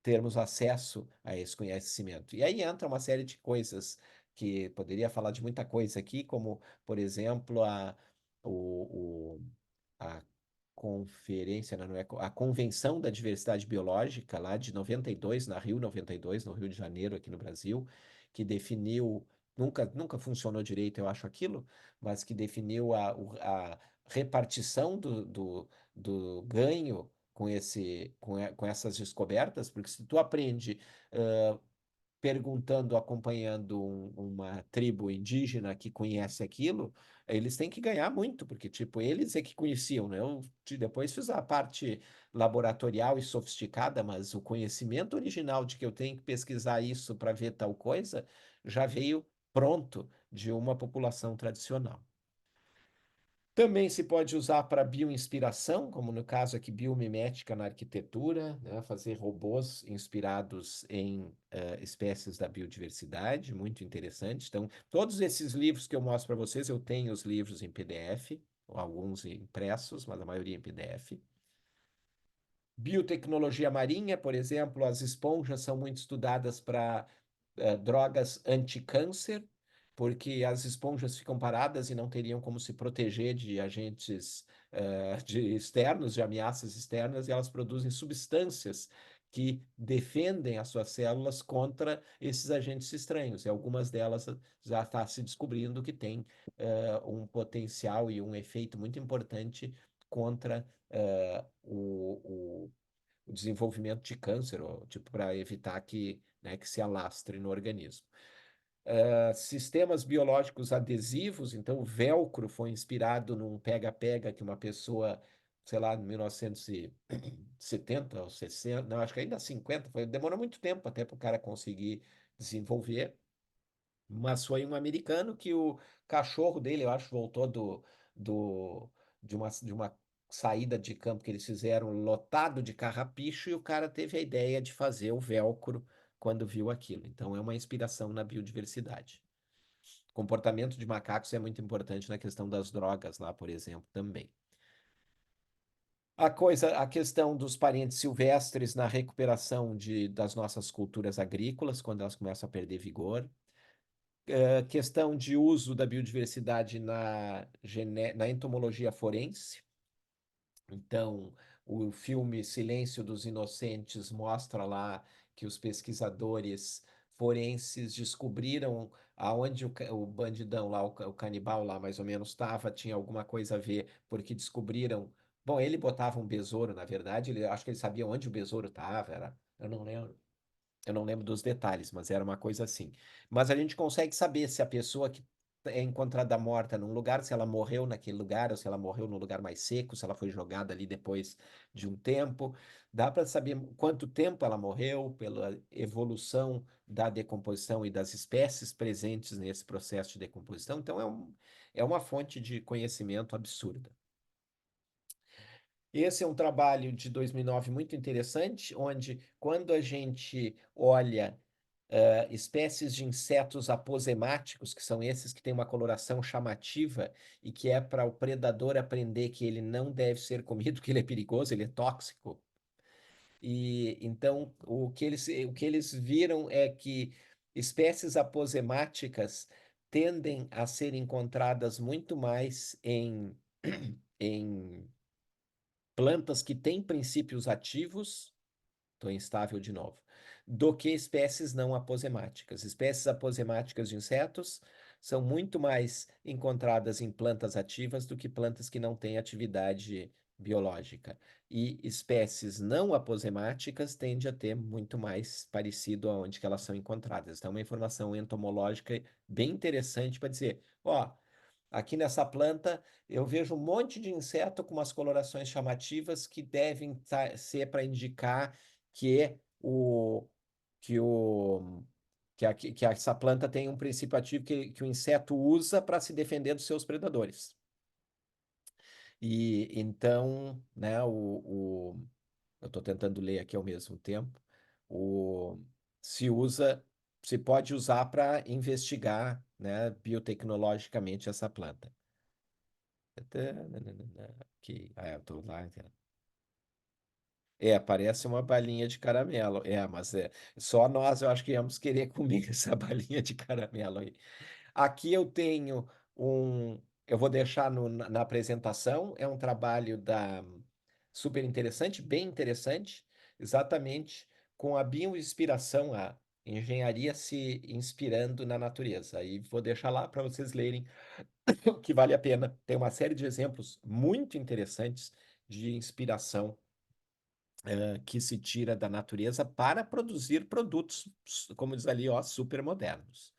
termos acesso a esse conhecimento. E aí entra uma série de coisas que poderia falar de muita coisa aqui, como, por exemplo, a conferência, não é, a Convenção da Diversidade Biológica, lá de 92, na Rio 92, no Rio de Janeiro, aqui no Brasil, que definiu, nunca funcionou direito, eu acho aquilo, mas que definiu a repartição do ganho com essas descobertas, porque se tu aprende perguntando, acompanhando uma tribo indígena que conhece aquilo, eles têm que ganhar muito, porque, tipo, eles é que conheciam, né? Eu depois fiz a parte laboratorial e sofisticada, mas o conhecimento original de que eu tenho que pesquisar isso para ver tal coisa já veio pronto de uma população tradicional. Também se pode usar para bioinspiração, como no caso aqui, biomimética na arquitetura, né? Fazer robôs inspirados em espécies da biodiversidade, muito interessante. Então, todos esses livros que eu mostro para vocês, eu tenho os livros em PDF, alguns impressos, mas a maioria em PDF. Biotecnologia marinha, por exemplo, as esponjas são muito estudadas para drogas anti-câncer, porque as esponjas ficam paradas e não teriam como se proteger de agentes externos, de ameaças externas, e elas produzem substâncias que defendem as suas células contra esses agentes estranhos. E algumas delas já está se descobrindo que têm um potencial e um efeito muito importante contra o desenvolvimento de câncer, ou, tipo, para evitar né, que se alastre no organismo. Sistemas biológicos adesivos, então o velcro foi inspirado num pega-pega que uma pessoa, sei lá, em 1970 ou 60, não, acho que ainda 50, demorou muito tempo até para o cara conseguir desenvolver, mas foi um americano que o cachorro dele, eu acho, voltou do, de uma saída de campo que eles fizeram lotado de carrapicho e o cara teve a ideia de fazer o velcro quando viu aquilo. Então, é uma inspiração na biodiversidade. Comportamento de macacos é muito importante na questão das drogas lá, por exemplo, também. A questão dos parentes silvestres na recuperação das nossas culturas agrícolas, quando elas começam a perder vigor. Questão de uso da biodiversidade na entomologia forense. Então, o filme Silêncio dos Inocentes mostra lá que os pesquisadores forenses descobriram aonde o bandidão lá, o canibal lá mais ou menos estava, tinha alguma coisa a ver, porque descobriram. Bom, ele botava um besouro, na verdade, acho que ele sabia onde o besouro estava, eu não lembro. Eu não lembro dos detalhes, mas era uma coisa assim. Mas a gente consegue saber se a pessoa que é encontrada morta num lugar, se ela morreu naquele lugar, ou se ela morreu num lugar mais seco, se ela foi jogada ali depois de um tempo. Dá para saber quanto tempo ela morreu, pela evolução da decomposição e das espécies presentes nesse processo de decomposição. Então, é uma fonte de conhecimento absurda. Esse é um trabalho de 2009 muito interessante, onde, quando a gente olha espécies de insetos aposemáticos, que são esses que têm uma coloração chamativa e que é para o predador aprender que ele não deve ser comido, que ele é perigoso, ele é tóxico. E então o que eles viram é que espécies aposemáticas tendem a ser encontradas muito mais em plantas que têm princípios ativos, estou instável de novo, do que espécies não aposemáticas. Espécies aposemáticas de insetos são muito mais encontradas em plantas ativas do que plantas que não têm atividade biológica. E espécies não aposemáticas tendem a ter muito mais parecido aonde que elas são encontradas. Então, é uma informação entomológica bem interessante para dizer, ó, aqui nessa planta eu vejo um monte de inseto com umas colorações chamativas que devem ser para indicar que o que o que essa planta tem um princípio ativo que o inseto usa para se defender dos seus predadores. E então, né, eu estou tentando ler aqui ao mesmo tempo, o, se usa, se pode usar para investigar, né, biotecnologicamente essa planta. Aqui, eu tô lá. Parece uma balinha de caramelo. Mas só nós, eu acho que íamos querer comer essa balinha de caramelo aí. Aqui eu tenho eu vou deixar na apresentação, é um trabalho super interessante, bem interessante, exatamente com a bioinspiração, a engenharia se inspirando na natureza. Aí vou deixar lá para vocês lerem, que vale a pena. Tem uma série de exemplos muito interessantes de inspiração que se tira da natureza para produzir produtos, como diz ali, ó, super modernos.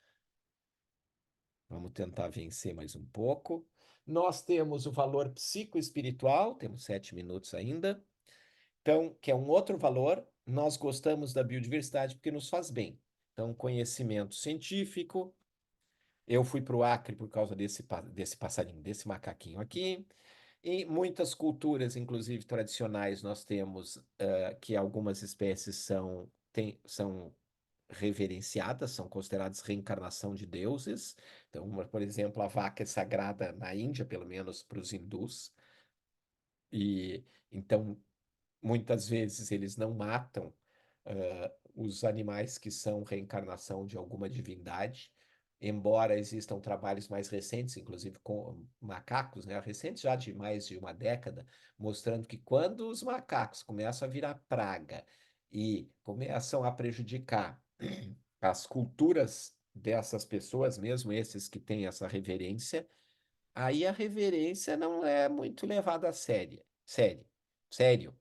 Vamos tentar vencer mais um pouco. Nós temos o valor psicoespiritual, temos 7 minutos ainda. Então, que é um outro valor, nós gostamos da biodiversidade porque nos faz bem. Então, conhecimento científico. Eu fui para o Acre por causa desse passarinho, desse macaquinho aqui. Em muitas culturas, inclusive tradicionais, nós temos que algumas espécies são reverenciadas, são consideradas reencarnação de deuses. Então, por exemplo, a vaca é sagrada na Índia, pelo menos para os hindus. E então, muitas vezes, eles não matam os animais que são reencarnação de alguma divindade, embora existam trabalhos mais recentes, inclusive com macacos, né, recentes já de mais de uma década, mostrando que quando os macacos começam a virar praga e começam a prejudicar as culturas dessas pessoas, mesmo esses que têm essa reverência, aí a reverência não é muito levada a sério. Sério.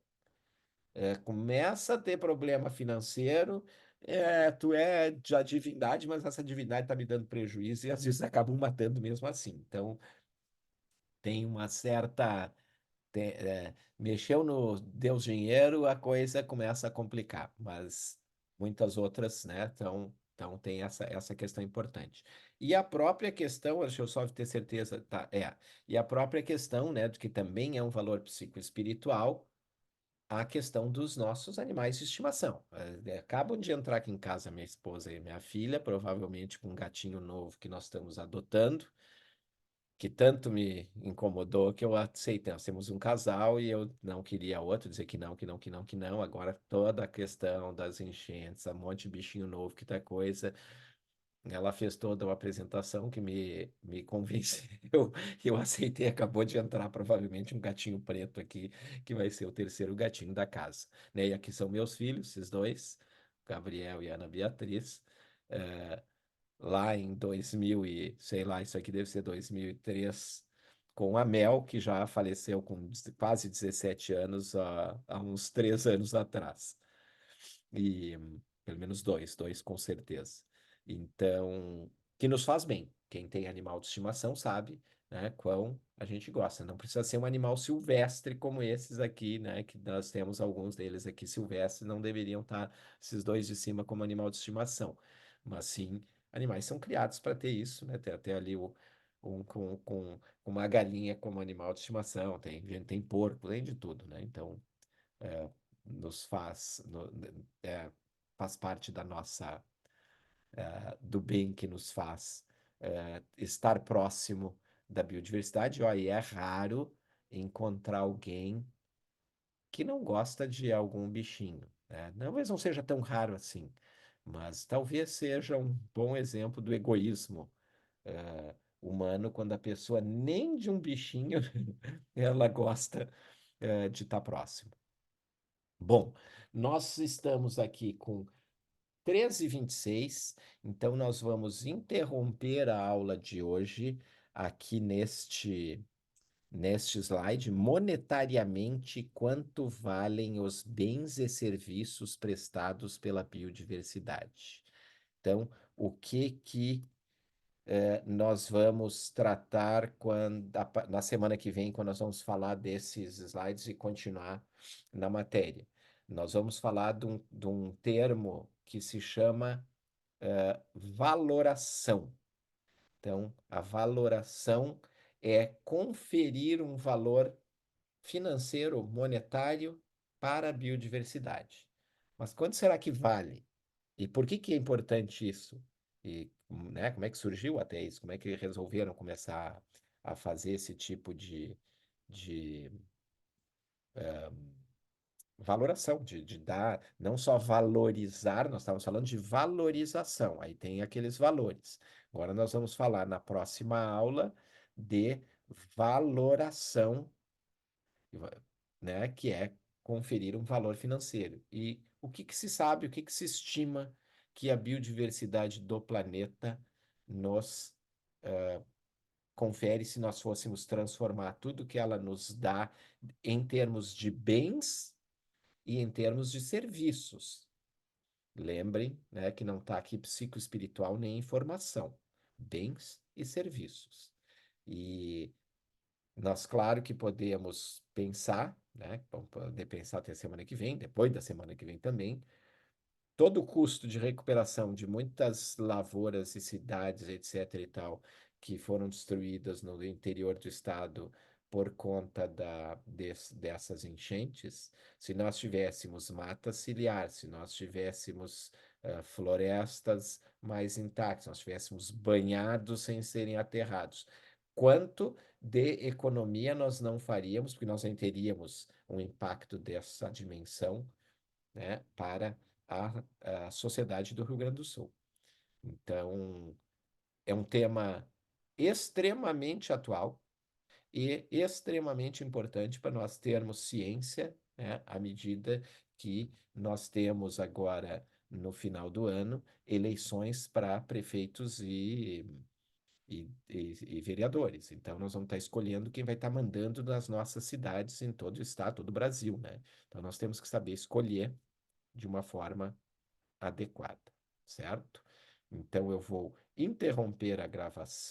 Começa a ter problema financeiro, tu é já divindade, mas essa divindade está me dando prejuízo e às vezes acabam matando mesmo assim. Então, tem uma certa. Mexeu no Deus dinheiro, a coisa começa a complicar, mas muitas outras, né? Então tem essa questão importante. E a própria questão, deixa eu só ter certeza, tá? E a própria questão, né, de que também é um valor psicoespiritual, a questão dos nossos animais de estimação. Acabam de entrar aqui em casa minha esposa e minha filha, provavelmente com um gatinho novo que nós estamos adotando, que tanto me incomodou que eu aceitei. Nós temos um casal e eu não queria outro, dizer que não, que não, que não, que não. Agora toda a questão das enchentes, um monte de bichinho novo, que tá coisa. Ela fez toda uma apresentação que me convenceu e eu aceitei. Acabou de entrar provavelmente um gatinho preto aqui, que vai ser o terceiro gatinho da casa, né? E aqui são meus filhos, esses dois, Gabriel e Ana Beatriz. Eh, Lá em 2000 e, sei lá, isso aqui deve ser 2003, com a Mel, que já faleceu com quase 17 anos, há uns 3 anos atrás. E pelo menos dois com certeza. Então, que nos faz bem. Quem tem animal de estimação sabe, né, quão a gente gosta. Não precisa ser um animal silvestre como esses aqui, né, que nós temos alguns deles aqui silvestres, não deveriam estar esses dois de cima como animal de estimação. Mas sim, animais são criados para ter isso, né? Tem até ali um com uma galinha como animal de estimação, tem porco, tem de tudo, né? Então, é, nos faz, faz parte da nossa, do bem que nos faz estar próximo da biodiversidade. Ó, e é raro encontrar alguém que não gosta de algum bichinho, né? Talvez não seja tão raro assim, mas talvez seja um bom exemplo do egoísmo humano, quando a pessoa nem de um bichinho ela gosta de estar próximo. Bom, nós estamos aqui com 13h26, então nós vamos interromper a aula de hoje aqui neste slide. Monetariamente, quanto valem os bens e serviços prestados pela biodiversidade? Então, o que nós vamos tratar na semana que vem, quando nós vamos falar desses slides e continuar na matéria? Nós vamos falar de um termo que se chama valoração. Então, a valoração é conferir um valor financeiro, monetário, para a biodiversidade. Mas quanto será que vale? E por que é importante isso? E, né, como é que surgiu até isso? Como é que resolveram começar a fazer esse tipo de valoração, de dar, não só valorizar, nós estávamos falando de valorização, aí tem aqueles valores. Agora nós vamos falar na próxima aula de valoração, né, que é conferir um valor financeiro. E o que se sabe, o que se estima que a biodiversidade do planeta nos confere se nós fôssemos transformar tudo que ela nos dá em termos de bens e em termos de serviços. Lembrem, né, que não está aqui psicoespiritual nem informação, bens e serviços. E nós, claro que podemos pensar, né, vamos poder pensar até a semana que vem, depois da semana que vem também, todo o custo de recuperação de muitas lavouras e cidades, etc. e tal, que foram destruídas no interior do estado por conta dessas enchentes, se nós tivéssemos mata ciliar, se nós tivéssemos florestas mais intactas, se nós tivéssemos banhados sem serem aterrados, quanto de economia nós não faríamos, porque nós nem teríamos um impacto dessa dimensão, né, para a sociedade do Rio Grande do Sul. Então, é um tema extremamente atual e extremamente importante para nós termos ciência, né, à medida que nós temos agora, no final do ano, eleições para prefeitos e vereadores. Então, nós vamos estar escolhendo quem vai estar mandando nas nossas cidades em todo o estado, todo o Brasil, né? Então, nós temos que saber escolher de uma forma adequada, certo? Então eu vou interromper a gravação.